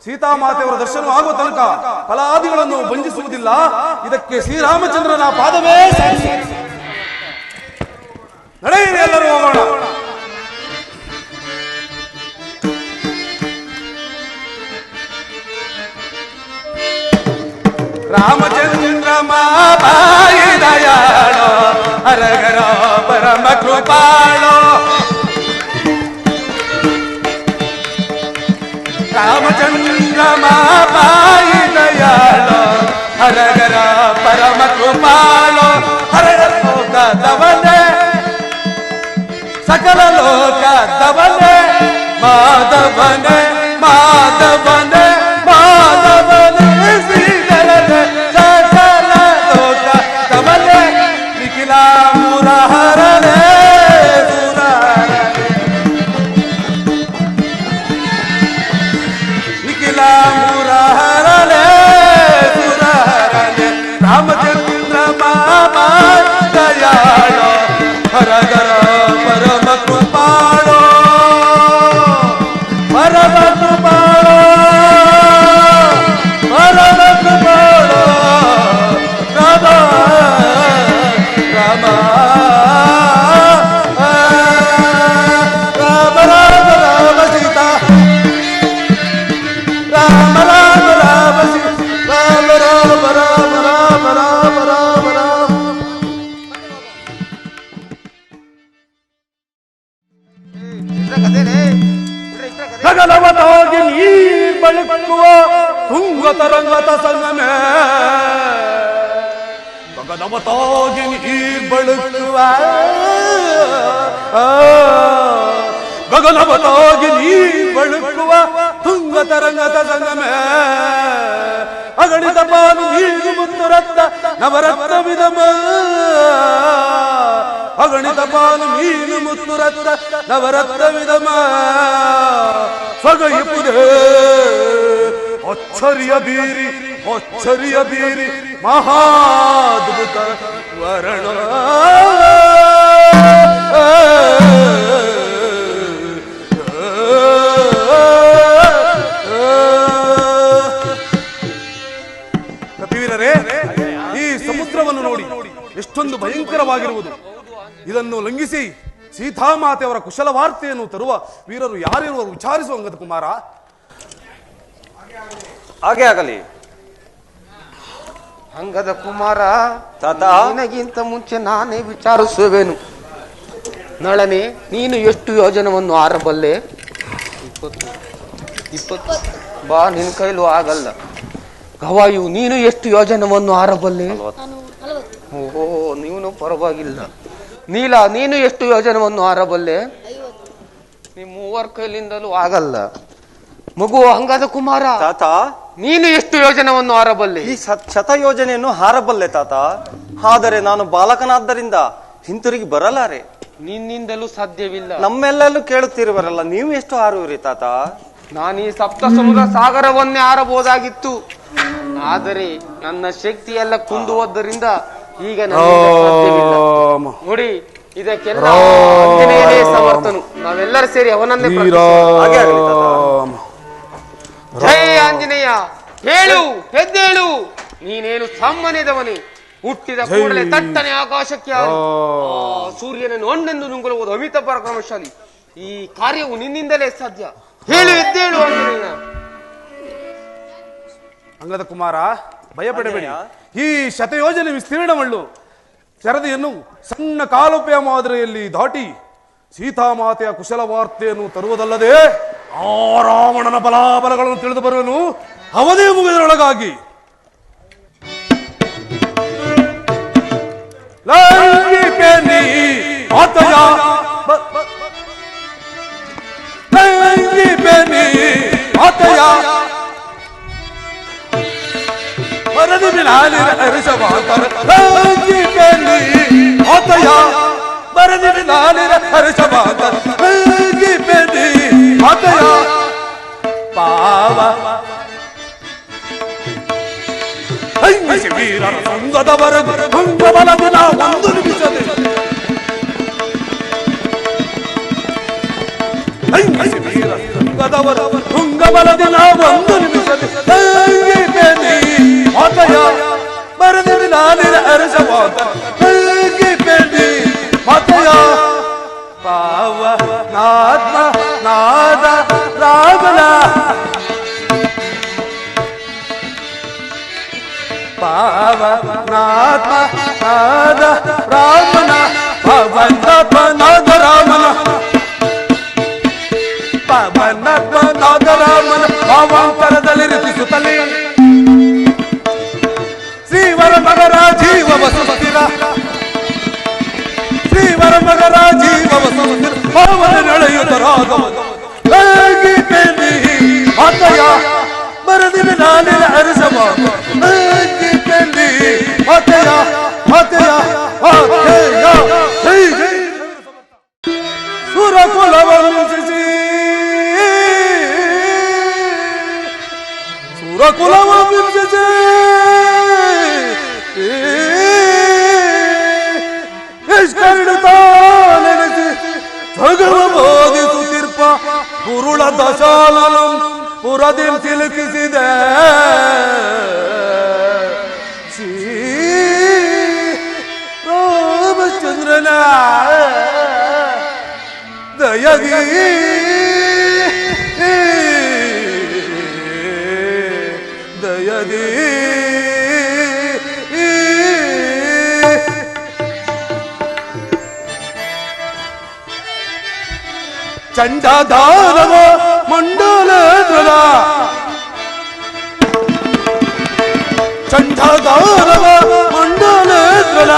ಸೀತಾಮಾತೆಯವರ ದರ್ಶನ ಆಗುವ ತನಕ ಫಲಾದಿಗಳನ್ನು ಬಂಧಿಸುವುದಿಲ್ಲ. ಇದಕ್ಕೆ ಶ್ರೀರಾಮಚಂದ್ರನ ಪಾದವೇ ಸಾಕ್ಷಿ. ನಡೆಯಿರಿ, ಎಲ್ಲರೂ ಹೋಗೋಣ. ರಾಮಚಂದ್ರ ಮಾಯಿ ದಯಾಳೋ ಹರಗರ ಪರಮ ಕೃಪಾಳೋ. ರಾಮಚಂದ್ರ ಮಾಯಿ ದಯಾಳೋ ಹರಗರ ಪರಮ ಕೃಪಾಳೋ. ಹರಗರ ಲೋಕದವನೇ ಸಕಲ ಲೋಕದವನೇ ಮಾಧವನೇ ಮಾಧವನೇ ಮಾಧವನೇ ಶ್ರೀಧರನೇ ಸಕಲ ಲೋಕದವನೇ ನಿಖಿಲ ಮುರಹರನೇ ಸುರಹರನೇ ನಿಖಿಲ ಮುರಹರನೇ ಸುರಹರನೇ. ರಾಮಚಂದ್ರ ಮಾಮಾಯ ದಯಾಳೋ ಹರಗರ ಪರಮ ಕೃಪಾಳೋ ಪರಮ ಕೃಪಾಳೋ ಪರಮ ಕೃಪಾಳೋ. ರಾಮ ರಾಮ ರಾಮ ರಾಮ ರಾಮ ಸೀತಾ ರಾಮ ರಾಮ ರಾಮ ಸೀತಾ ರಾಮ ರಾಮ ರಾಮ ರಾಮ ರಾಮ ರಾಮ ರಾಮ. ಗಗನವತಾಗಿ ನೀರ್ ಬಳುಕುವ ತುಂಗ ತರಂಗತ ಸಂಗಮೇ. ಗಗನವತಾಗಿ ನೀರ್ ಬಳುಕುವ ಗಗನವತಾಗಿ ನೀರ್ ಬಳುಕುವ ತುಂಗ ತರಂಗತ ಸಂಗಮೇ. ಅಗಣಿತ ಪಾಲು ನೀರು ಮುತ್ತು ರಕ್ತ ನವರತ್ನ ವಿಧಮ. ಅಗಣಿತ ಪಾಲು ಮೀನು ಮುತ್ತು ರಕ್ತ ನವರತ್ನ ವಿಧಮ. ಸೊಗಯಿಪುದೇ ಅಚ್ಚರಿಯ ಬೀರಿ ಮಹಾದ್ಭುತ ವರ್ಣ. ಕಪಿವೀರರೇ, ಈ ಸಮುದ್ರವನ್ನು ನೋಡಿ ಎಷ್ಟೊಂದು ಭಯಂಕರವಾಗಿರುವುದು. ಇದನ್ನು ಲಂಘಿಸಿ ಸೀತಾಮಾತೆಯವರ ಕುಶಲ ವಾರ್ತೆಯನ್ನು ತರುವ ವೀರರು ಯಾರಿರುವರು ವಿಚಾರಿಸುವ ಅಂಗದ ಕುಮಾರ. ಹಾಗೆ ಆಗಲಿ. ಅಂಗದ ಕುಮಾರ, ತಾತ, ನಿನಗಿಂತ ಮುಂಚೆ ನಾನೇ ವಿಚಾರಿಸುವೆನು. ನಳನೆ, ನೀನು ಎಷ್ಟು ಯೋಜನವನ್ನು ಆರಬಲ್ಲೆ? 20 ಬಾ, ನಿನ್ನ ಕೈಲೂ ಆಗಲ್ಲ. ಗವಾಯು, ನೀನು ಎಷ್ಟು ಯೋಜನವನ್ನು ಆರಬಲ್ಲೆ? ಓಹೋ, ನೀನು ಪರವಾಗಿಲ್ಲ. ನೀಲ, ನೀನು ಎಷ್ಟು ಯೋಜನವನ್ನು ಆರಬಲ್ಲೆ? ನಿಮ್ಮ ಮೂವರ ಕೈಲಿಂದಲೂ ಆಗಲ್ಲ. ಮಗು ಅಂಗದ ಕುಮಾರ, ತಾತ, ನೀನು ಎಷ್ಟು ಯೋಜನವನ್ನು ಆರಬಲ್ಲೆ? ಈ ಶತ ಯೋಜನೆಯನ್ನು ಹಾರಬಲ್ಲೆ ತಾತ. ಆದರೆ ನಾನು ಬಾಲಕನಾದ್ದರಿಂದ ಹಿಂತಿರುಗಿ ಬರಲಾರೆ. ನಿನ್ನಿಂದಲೂ ಸಾಧ್ಯವಿಲ್ಲ. ನಮ್ಮೆಲ್ಲೂ ಕೇಳುತ್ತಿರುವರಲ್ಲ, ನೀವು ಎಷ್ಟು ಹಾರುವಿರಿ ತಾತ? ನಾನು ಈ ಸಪ್ತ ಸಮುದ್ರ ಸಾಗರವನ್ನೇ ಆರಬಹುದಾಗಿತ್ತು. ಆದರೆ ನನ್ನ ಶಕ್ತಿ ಎಲ್ಲ ಕುಂದುವುದರಿಂದ ಈಗ ಸಾಧ್ಯವಿಲ್ಲ. ನೋಡಿ, ಇದಕ್ಕೆಲ್ಲ ಆಂಜನೇಯನೇ ಸಮರ್ಥನು. ನಾವೆಲ್ಲರೂ ಸೇರಿ ಅವನನ್ನೇ ಹಾಗೆ ಆಗಲಿ ತಾತ. ಜೈ ಆಂಜನೇಯ. ಹೇಳು, ಎದ್ದೇಳು. ನೀನೇನು ಸಾಮಾನ್ಯದವನೇ. ಹುಟ್ಟಿದ ಕೂಡಲೇ ತಟ್ಟನೆ ಆಕಾಶಕ್ಕೆ ಸೂರ್ಯನನ್ನು ಒಂದೆಂದು ನುಂಗಲುವುದು ಅಮಿತ ಪರಾಕ್ರಮಶಾಲಿ. ಈ ಕಾರ್ಯವು ನಿನ್ನಿಂದಲೇ ಸಾಧ್ಯ. ಹೇಳು, ಎದ್ದೇಳು ಆಂಜನೇಯ. ಅಂಗದ ಕುಮಾರ, ಭಯಪಡಬೇಡಿ. ಈ ಶತಯೋಜನೆ ವಿಸ್ತೀರ್ಣವಳ್ಳು ಸರದಿಯನ್ನು ಸಣ್ಣ ಕಾಲುಪೆಯ ಮಾದರಿಯಲ್ಲಿ ದಾಟಿ ಸೀತಾಮಾತೆಯ ಕುಶಲ ವಾರ್ತೆಯನ್ನು ತರುವುದಲ್ಲದೆ ಆ ರಾವಣನ ಬಲಾಬಲಗಳನ್ನು ತಿಳಿದು ಬರುವನು ಅವನೇ ಮುಗಿದರೊಳಗಾಗಿ. ಲೈಂಗಿಕೆ ನೀ ಆತಯ ಲೈಂಗಿಕೆ ನೀ ಆತಯ ವರದಿ ಬಿಲಾಲಿ ಹರ್ಷವಾಂತರ ಲೈಂಗಿಕೆ ನೀ ಆತಯ ವರದಿ ಬಿಲಾಲಿ ಹರ್ಷವಾಂತರ ಲೈಂಗಿಕೆ ನೀ ಆತಯ ಪಾವ ವೀರರ ಸಂಗದವರ ಭಂಗಬಲದಿನ ಒಂದು ನಿಮಿಷದೆ ಸಂಗದವರ ಭಂಗಬಲದಿನ ಒಂದು ನಿಮಿಷದೆ ಮಾತಯ ಬರದಿ ನಾನಿನ ಅರಸವಾದ ಮಾತಯ ಪಾವ ನಾದ ನಾದ ರಾಮನ ಪಾವನಾತ್ಮ ನಾದ ರಾಮನ ಪವನಾತ್ಮನಾದ ರಾಮನ ಪವನಾತ್ಮನಾದ ರಾಮನ ಭಾವಾಂತರದಲ್ಲಿ ರಚಿಸುತ್ತಲೇ ಶ್ರೀವರ ಮಗರ ಜೀವ ವಸುಸ್ಥಿರ ಶ್ರೀವರ ಮಗರ ಜೀವ ವಸುಸ್ಥಿರ ಪವನ ನಡೆಯುತ್ತ ರಾಘವ ಮಾತಯ ಬರದಿ ನಾನಿನ ಅರಸವಾದ ಮಾತೆಯ ಮಾತೆಯ ಮಾತೆಯ ಸುರಕುಲವನ್ನು ಸೃಷ್ಟಿ ಸುರಕುಲವನ್ನು ಸೃಷ್ಟಿ ಎಷ್ಟೆರಡುತ್ತಾನೆನಿಸಿ ಜಗವ ಬೋಧಿಸುತ್ತಿರ್ಪ ಕುರುಳ ದಶಾಲನು ಪುರದಿ ಸಿಲುಕಿಸಿದೆ ರಾಮಚಂದ್ರನ ದಯದಿ ದಯದಿ ಚಂಡಾದಾನವ ಮಂಡಲೇಂದ್ರನ ಚಂಡಾದಾನವ ಮಂಡಲೇಂದ್ರನ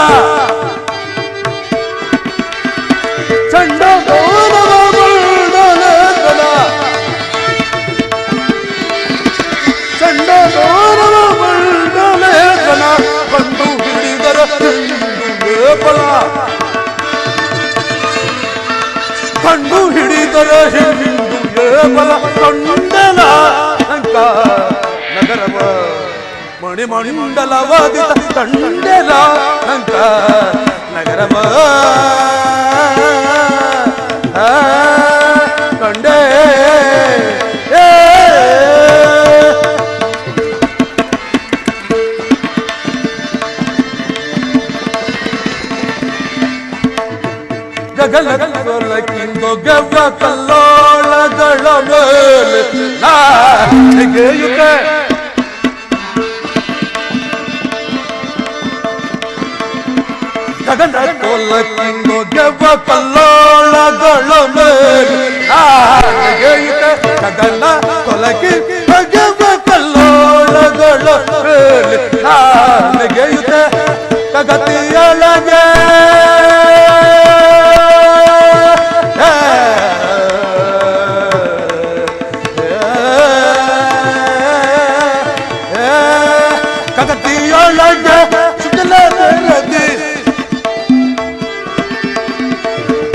ಚಂಡಾದಾನವ ಮಂಡಲೇಂದ್ರನ ಚಂಡಾದಾನವ ಮಂಡಲೇಂದ್ರನ ಕಂಡು ಹಿಡಿದರ ಫಲ ಕಂಡು ಹಿಡಿದರ ಫಲ ಕಂಡಲ ಅಂಕ ನಗರವ ಮಣಿಮಂಡಲವಾದಿತ ಕಂಡಲ ಅಂಕ ನಗರವ ಕಂಡೇ ಗಗನಕ್ಕಿಂದು ಗವ್ವ ಕಲ್ಲೋಳಗಳ ಮೇಲೆ ನಾಗೆಯುತ್ತೆ ಗಗನಕ್ಕಿಂದು ಗವ್ವ ಕಲ್ಲೋಳಗಳ ಮೇಲೆ ನಾಗೆಯುತ್ತೆ ಗಗನ ಕೊಲಕಿ ಗವ್ವ ಕಲ್ಲೋಳಗಳ ಮೇಲೆ ನಾಗೆಯುತ್ತೆ ಕಗತಿಯೊಳಗೆ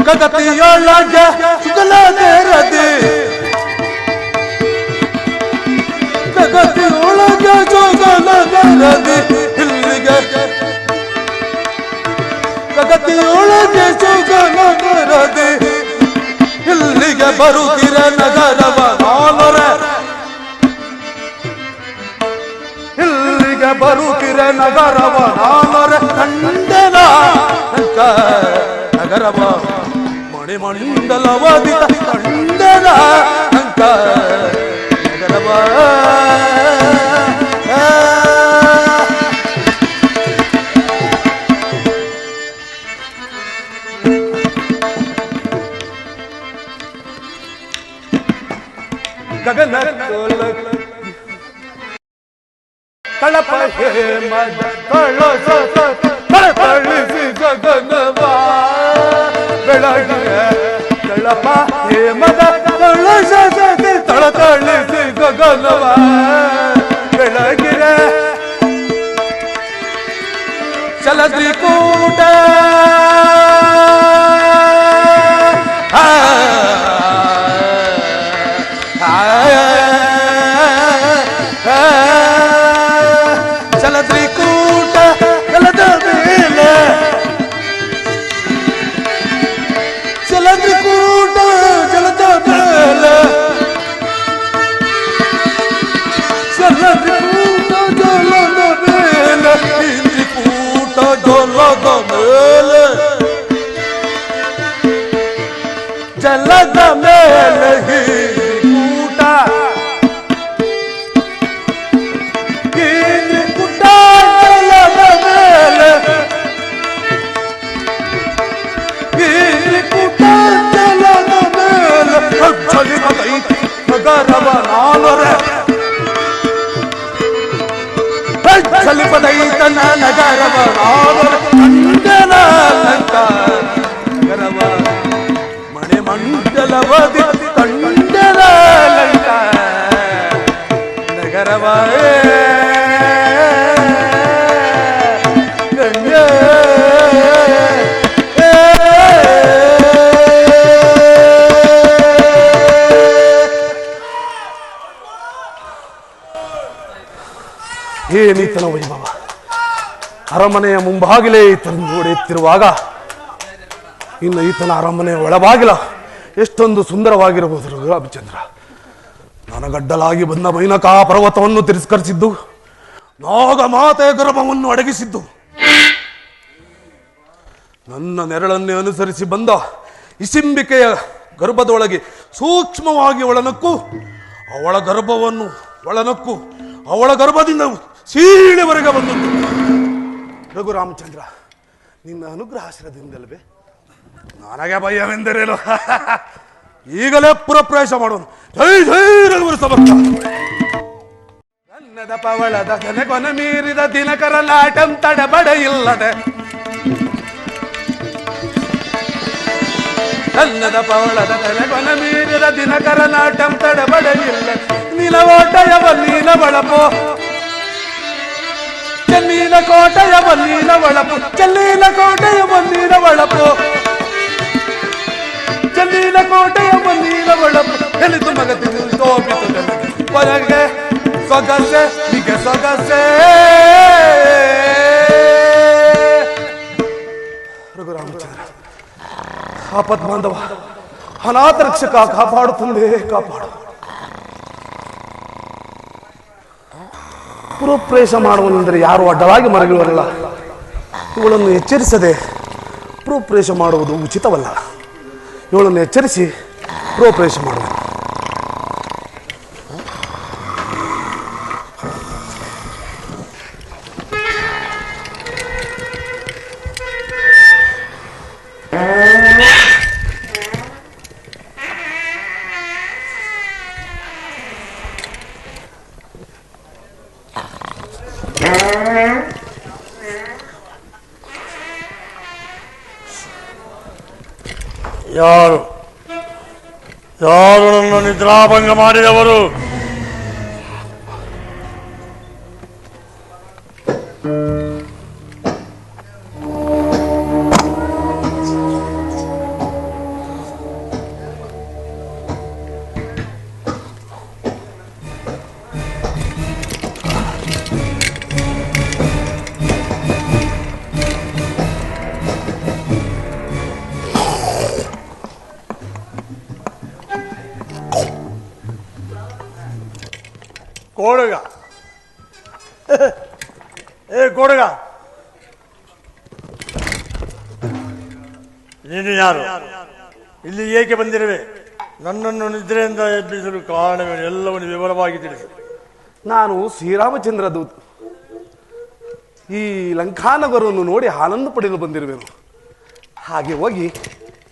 ಕಗತಿಯೊಳಗೆ ಸುಗಲದೆ ರದಿ ಕಗತಿಯೊಳಗೆ ಸುಗಲದೆ ರದಿ ಇಲ್ಲಿಗೆ ಕಗತಿಯೊಳಗೆ ಸುಗಲದೆ ರದಿ ಇಲ್ಲಿಗೆ ಬರುತ್ತಿರ ನಗರವ ನಾನೊರೆ ಇಲ್ಲಿಗೆ ಬರುತ್ತಿರ ನಗರವ ನಾನೊರೆ ಕಂಡನ ನಗರವ ಮಣಿಮಂಡಲವಾದಿತ ಕಂಡನ ಅಂಕ ನಗರವ ಕಳಪ ಹೇಮದ ಕಳಸ ತಳತಳಿಸಿ ಗಗನವ ಬೆಳಗಿನ ಕಳಪ ಹೇಮದ ಕಳಸ ತಳತಳಿಸಿ ಗಗನವ ಬೆಳಗಿನ ಚಲತ್ರಿಕೂಟ ಚಲತ್ರಿಕೂಟ ಜಲದ ಮೇಲೆ ಚಲತ್ರಿಕೂಟ ಜಲದ ಮೇಲೆ ಚಲತ್ರಿಕೂಟ ಜಲದ ಮೇಲೆ ಇಂದ್ರಿಕೂಟ ಜಲದ ಮೇಲೆ ಜಲದ ಮೇಲೆ ಹಿಂದ್ರಿಕೂಟ ಹಿಂದ್ರಿಕೂಟ ಜಲದ ಮೇಲೆ ಹಿಂದ್ರಿಕೂಟ ಜಲದ ಮೇಲೆ ಚಲಿಪದೈತಿ ನಗರವ ನಾಲರೆ ಚಲಿಪದೈತನ ನಗರವ ನಾಲರೆ ಮಂಡಲ ನಗರವ ಮಣೆ ಮಂಡಲವದಿ ತಂಡಲ ನಗರವ ಏನೀತನ ವೈಭವ ಅರಮನೆಯ ಮುಂಭಾಗಿಲೇ ಈತನ ನೋಡುತ್ತಿರುವಾಗ ಇನ್ನು ಈತನ ಅರಮನೆಯ ಒಳಬಾಗಿಲ ಎಷ್ಟೊಂದು ಸುಂದರವಾಗಿರಬಹುದು ರಘುರಾಮಚಂದ್ರ. ನನಗಡ್ಡಲಾಗಿ ಬಂದ ಮೈನಕಾ ಪರ್ವತವನ್ನು ತಿರಸ್ಕರಿಸಿದ್ದು, ನಾಗ ಮಾತೆಯ ಗರ್ಭವನ್ನು ಅಡಗಿಸಿದ್ದು, ನನ್ನ ನೆರಳನ್ನೇ ಅನುಸರಿಸಿ ಬಂದ ಇಸಿಂಬಿಕೆಯ ಗರ್ಭದೊಳಗೆ ಸೂಕ್ಷ್ಮವಾಗಿ ಒಳನಕ್ಕು ಅವಳ ಗರ್ಭವನ್ನು ಒಳನಕ್ಕು ಅವಳ ಗರ್ಭದಿಂದ ಸೀಳೆವರೆಗೆ ಬಂದದ್ದು ರಘುರಾಮಚಂದ್ರ ನಿನ್ನ ಅನುಗ್ರಹಾಶ್ರದಿಂದಲ್ವೇ. ನನಗೆ ಭಯವೆಂದರೇನು? ಈಗಲೇ ಪುರಪ್ರವೇಶ ಮಾಡೋನು. ಜೈ ಜೈ ರಘುವರ ಸಮರ್ಥ. ನನ್ನದ ಪವಳದ ಕೊನ ಮೀರಿದ ದಿನಕರ ನಾಟಂ ತಡಬಡ ಇಲ್ಲದೆ ನನ್ನದ ಪವಳದ ಕೊನ ಮೀರಿದ ದಿನಕರ ನಾಟಂ ತಡಬಡ ಇಲ್ಲ ನಿಲವೋಟಯ ಬಲ್ಲೀನ ಬಳಪೋ ಚೆನ್ನೀನ ಕೋಟೆಯ ಬಲ್ಲೀನ ಬಳಪು ಚೆನ್ನೀನ ಕೋಟೆಯ ಬಲ್ಲೀನ ಬಳಪು ಚೆನ್ನೀನ ಕೋಟೆಯ ಬಲ್ಲೀನ ಬಳಪು ಎಲಿತು ಮಗತಿ ತೋಪಿತು ಹೊರಗೆ ಸೊಗಸೆ ಹೀಗೆ ಸೊಗಸೆ. ರಘುರಾಮಚಂದ್ರ ಆಪತ್ ಬಾಂಧವ ಅನಾಥ ರಕ್ಷಕ ಕಾಪಾಡು ತಂದೆ ಕಾಪಾಡು. ಪುರಪ್ರವೇಶ ಮಾಡುವುದೆಂದರೆ ಯಾರು ಅಡ್ಡವಾಗಿ ಮರಗಿರುವಲ್ಲ. ಇವಳನ್ನು ಎಚ್ಚರಿಸದೆ ಪುರಪ್ರವೇಶ ಮಾಡುವುದು ಉಚಿತವಲ್ಲ. ಇವಳನ್ನು ಎಚ್ಚರಿಸಿ ಪುರಪ್ರವೇಶ ಮಾಡುವುದು. ಯಾರು ಯಾರು ನನ್ನ ನಿದ್ರಾಭಂಗ ಮಾಡಿದವರು? ಕೋಡಗ, ಏ ಕೋಡಗ, ನೀನು ಯಾರು? ಇಲ್ಲಿ ಏಕೆ ಬಂದಿರುವೆ? ನನ್ನನ್ನು ನಿದ್ರೆಯಿಂದ ಎಬ್ಬಿಸಲು ಕಾರಣವೇನು? ಎಲ್ಲವನ್ನು ವಿವರವಾಗಿ ತಿಳಿಸು. ನಾನು ಶ್ರೀರಾಮಚಂದ್ರ ದೂತ. ಈ ಲಂಕಾನಗರವನ್ನು ನೋಡಿ ಆನಂದ ಪಡೆಯಲು ಬಂದಿರುವೆನು. ಹಾಗೆ ಹೋಗಿ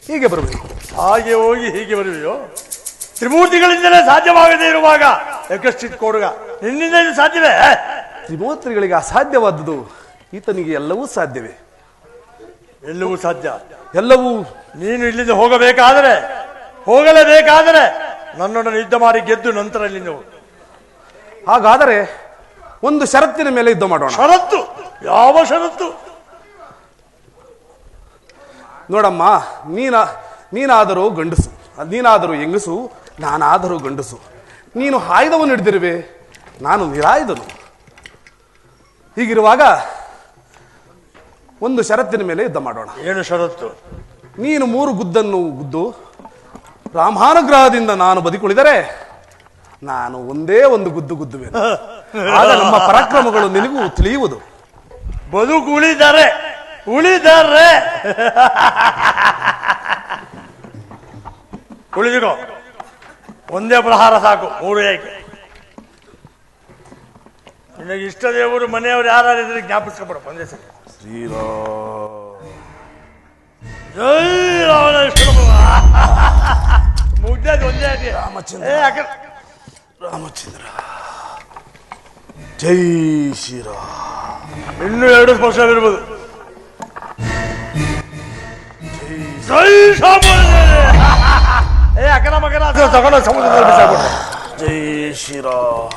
ಹೀಗೆ ಬರಬೇಕು. ಹಾಗೆ ಹೋಗಿ ಹೀಗೆ ಬರುವೆಯೋ? ತ್ರಿಮೂರ್ತಿಗಳಿಂದಲೇ ಸಾಧ್ಯವಾಗದೇ ಇರುವಾಗ ಯಾಕಷ್ಟಿತ್ ಕೋಡುಗ, ನಿನ್ನಿಂದ ಇದು ಸಾಧ್ಯವೇ? ತ್ರಿಮೂರ್ತಿಗಳಿಗೆ ಅಸಾಧ್ಯವಾದುದು ಈತನಿಗೆ ಎಲ್ಲವೂ ಸಾಧ್ಯವೇ? ಎಲ್ಲವೂ ಸಾಧ್ಯ. ಎಲ್ಲವೂ ನೀನು ಇಲ್ಲಿಂದ ಹೋಗಲೇಬೇಕಾದರೆ ನನ್ನೊಡನೆ ಯುದ್ಧ ಮಾಡಿ ಗೆದ್ದು ನಂತರ ಇಲ್ಲಿಂದ ಹೋಗು. ಹಾಗಾದರೆ ಒಂದು ಷರತ್ತಿನ ಮೇಲೆ ಯುದ್ಧ ಮಾಡೋಣ. ಷರತ್ತು? ಯಾವ ಷರತ್ತು? ನೋಡಮ್ಮ, ನೀನಾದರೂ ಗಂಡಸು, ನೀನಾದರೂ ಹೆಂಗಸು, ನಾನಾದರೂ ಗಂಡಸು. ನೀನು ಆಯುಧವನ್ನು ಹಿಡಿದಿರುವೆ, ನಾನು ನಿರಾಯುಧನು. ಹೀಗಿರುವಾಗ ಒಂದು ಷರತ್ತಿನ ಮೇಲೆ ಯುದ್ಧ ಮಾಡೋಣ. ಏನು ಷರತ್ತು? ನೀನು 3 ಗುದ್ದನ್ನು ಗುದ್ದು ರಾಮಾನುಗ್ರಹದಿಂದ ನಾನು ಬದುಕುಳಿದರೆ ನಾನು ಒಂದೇ ಒಂದು ಗುದ್ದು ಗುದ್ದುವೆ. ಆಗ ನಮ್ಮ ಪರಾಕ್ರಮಗಳು ನಿನಗೂ ತಿಳಿಯುವುದು. ಬದುಕು ಉಳಿದರೆ ಉಳಿದಿಗೋ, ಒಂದೇ ಪ್ರಹಾರ ಸಾಕು, 3 ಏಕೆ. ನಿನಗೆ ಇಷ್ಟ ದೇವರು ಮನೆಯವರು ಯಾರಿದ್ರೆ ಜ್ಞಾಪಿಸ್ಕೊಬಿಡಪ್ಪ ಒಂದೇ ಸರಿ. ಜೈ ರಾಮಕೃಷ್ಣ ಮುಗ್ದದ್ದು ಒಂದೇ ಅದೇ. ರಾಮಚಂದ್ರ ಜೈ ಶ್ರೀರಾಮ್. ಇನ್ನೂ 2 ಸ್ಪರ್ಶವಿರ್ಬೋದು. ಜೈ ಶ್ರೀರಾಮ. ಅಕನ ಮಗನ ತಗೊಂಡು ಸಮುದ್ರದಲ್ಲಿ ಬಿಸಾಕ್ಬಿಟ್ಟ. ಜೈ ಶ್ರೀರಾಮ್.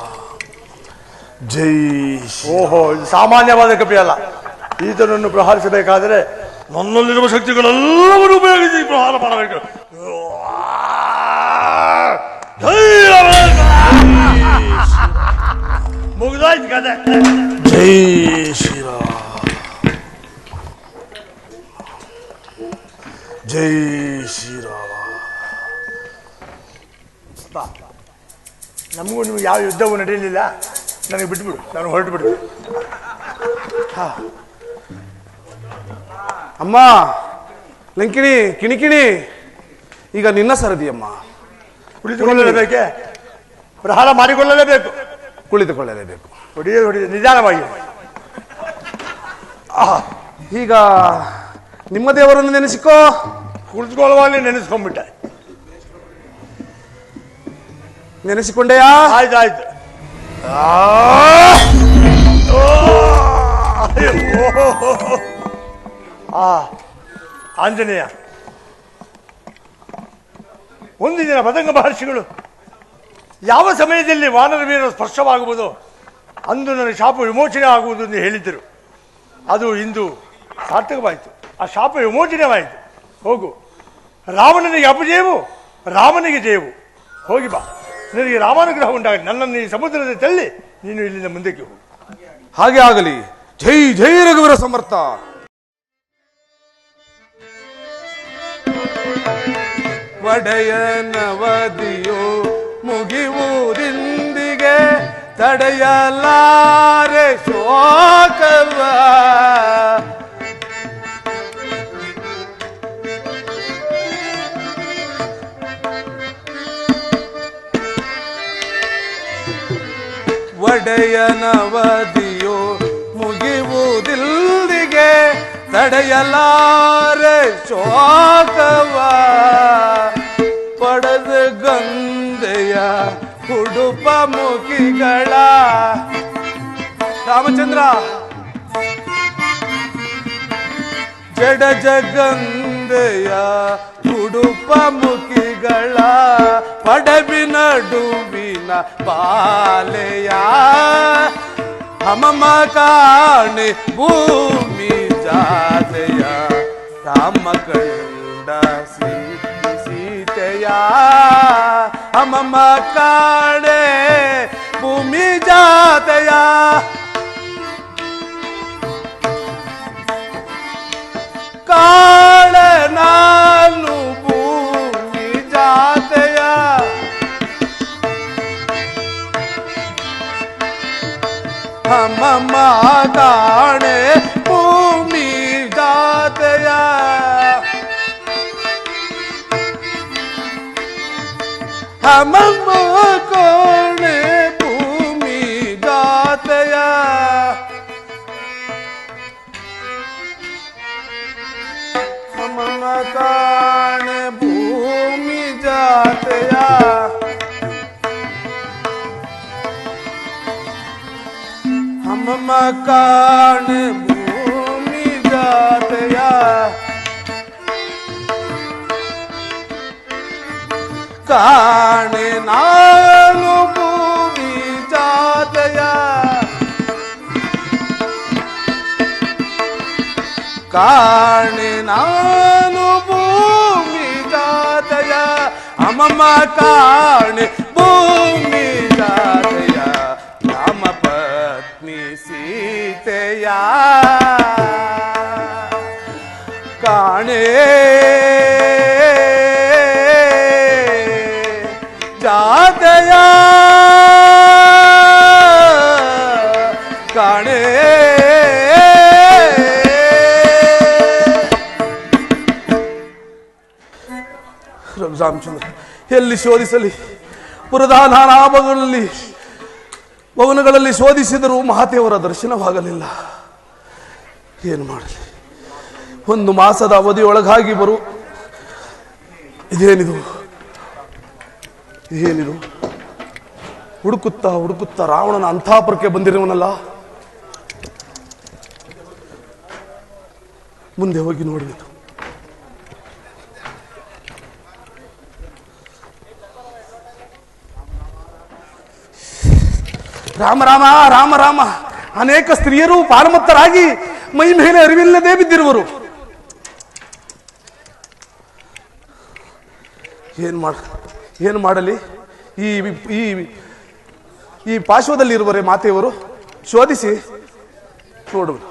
ಜೈ. ಓಹೋ, ಇದು ಸಾಮಾನ್ಯವಾದ ಕಪಿ ಅಲ್ಲ. ಈತನನ್ನು ಪ್ರಹಾರಿಸಬೇಕಾದರೆ ನನ್ನಲ್ಲಿರುವ ಶಕ್ತಿಗಳೆಲ್ಲವನ್ನು ಉಪಯೋಗಿಸಿ ಪ್ರಹಾರ ಮಾಡಬೇಕು. ಮುಗಿದಾಯ್ತು ಕತೆ. ಜೈ ಶ್ರೀರಾಮ್. ಜೈ ಶ್ರೀರಾಮ. ನಮಗೂ ನಿಮ್ಗೆ ಯಾವ ಯುದ್ಧವೂ ನಡೆಯಲಿಲ್ಲ, ನನಗೆ ಬಿಟ್ಬಿಡು, ನಾನು ಹೊರಟು ಬಿಡು. ಅಮ್ಮ ಲಂಕಿಣಿ ಕಿಣಿಕಿಣಿ, ಈಗ ನಿನ್ನ ಸರದಿ ಅಮ್ಮ. ಕುಳಿತುಕೊಳ್ಳಲೇಬೇಕೆ? ಪ್ರಹಾರ ಮಾಡಿಕೊಳ್ಳಲೇಬೇಕು. ಕುಳಿತುಕೊಳ್ಳಲೇಬೇಕು. ಹೊಡೆಯೋದು ನಿಧಾನವಾಗಿ. ಈಗ ನಿಮ್ಮ ದೇವರನ್ನು ನೆನೆಸಿಕೋ. ಕುಳಿತುಕೊಳ್ಳುವಾಗಲೇ ನೆನೆಸ್ಕೊಂಡ್ಬಿಟ್ಟೆ. ನೆನೆಸಿಕೊಂಡೆಯಾ? ಆಯ್ತು. ಆಂಜನೇಯ, ಒಂದು ದಿನ ಪತಂಗ ಮಹರ್ಷಿಗಳು ಯಾವ ಸಮಯದಲ್ಲಿ ವಾನರ ವೀರ ಸ್ಪರ್ಶವಾಗುವುದು ಅಂದು ನನ್ನ ಶಾಪ ವಿಮೋಚನೆ ಆಗುವುದು ಎಂದು ಹೇಳಿದ್ದರು. ಅದು ಇಂದು ಸಾರ್ಥಕವಾಯಿತು. ಆ ಶಾಪ ವಿಮೋಚನೆವಾಯಿತು. ಹೋಗು, ರಾವಣನಿಗೆ ಅಪಜಯವು, ರಾಮನಿಗೆ ಜಯವು. ಹೋಗಿ ಬಾ, ನಿನಗೆ ರಾಮಾನುಗ್ರಹ ಉಂಟಾಗಲಿ. ನನ್ನನ್ನು ಈ ಸಮುದ್ರದ ತಳ್ಳಿ ನೀನು ಇಲ್ಲಿಂದ ಮುಂದಕ್ಕೆ ಹೋಗು. ಹಾಗೆ ಆಗಲಿ. ಜೈ ಜೈ ರಘುವೀರ ಸಮರ್ಥ. ಒಡೆಯನವದಿಯೋ ಮುಗಿಯುವುದಿಂದಿಗೆ ತಡೆಯಲಾರೆ ಶೋಕವ. ಒಡೆಯನವದಿಯೋ ಮುಗಿಯುವುದಿಲ್ಲಿಗೆ ತಡೆಯಲಾರೆ ಶೋಕವ. ಪಡೆದ ಗಂಧೆಯ ಹುಡುಪ ಮುಖಿಗಳ. ರಾಮಚಂದ್ರ, ಜಡ ಜಗಂಧೆಯ ಹುಡುಪ ಮುಖಿಗಳ ಪಡಬಿನಡುವಿನ ಬಾಲೆಯ. ಹಮಮ ಕಾಣೆ ಭೂಮಿ ಜಾತೆಯ ರಾಮ ಕಂಡ ಸೀತೆಯ. ಹಮಮ ಕಾಣೆ ಭೂಮಿ ಜಾತೆಯ. ಕಾಳ ನಾನು ಭೂಮಿ ಜಾತೆಯ. ಹಮಮ ಕಾಣೆ ಭೂಮಿ ಜಾತೆಯ. ಹಮಮ ಕಾಣೆ ಭೂಮಿ ಜಾತೆಯ. ಹಮಮ ಕಾಣೆ ಭೂಮಿ ಜಾತೆಯ. ಹಮ ಅಮ್ಮಮ್ಮ ಕಾಣೆ ಭೂಮಿ ಜಾತೆಯ ಕಾಣೆ ನಾನು ಭೂಮಿ ಜಾತೆಯ ಕಾಣೆ ನಾನು ಭೂಮಿ ಜಾತೆಯ ಅಮ್ಮಮ್ಮ ಕಾಣೆ ಭೂಮಿ ಜಾತೆಯ ರಾಮ ಪತ್ನಿ ಸೀತೆಯ ಕಾಣೆ ಜಾತೆಯ ಕಾಣೆ ರಾಮಚಂದ್ರ ಎಲ್ಲಿ ಶೋಧಿಸಲಿ? ಪುರದ ನಾನಾ ಭವನಗಳಲ್ಲಿ ಶೋಧಿಸಿದರೂ ಮಹಾದೇವರ ದರ್ಶನವಾಗಲಿಲ್ಲ. ಏನು ಮಾಡಲಿ? 1 ಮಾಸದ ಅವಧಿಯೊಳಗಾಗಿ ಇದೇನಿದು ಹುಡುಕುತ್ತಾ ಹುಡುಕುತ್ತಾ ರಾವಣನ ಅಂತಃಪುರಕ್ಕೆ ಬಂದಿರುವನಲ್ಲ. ಮುಂದೆ ಹೋಗಿ ನೋಡಿತು. ರಾಮ ರಾಮ ರಾಮ ರಾಮ. ಅನೇಕ ಸ್ತ್ರೀಯರು ಪಾರಮತ್ತರಾಗಿ ಮೈ ಮೇಲೆ ಅರಿವಿಲ್ಲದೆ ಬಿದ್ದಿರುವರು. ಏನು ಮಾಡಲಿ? ಈ ಪಾರ್ಶ್ವದಲ್ಲಿರುವರೆ ಮಾತೆಯವರು ಶೋಧಿಸಿ ನೋಡುವರು.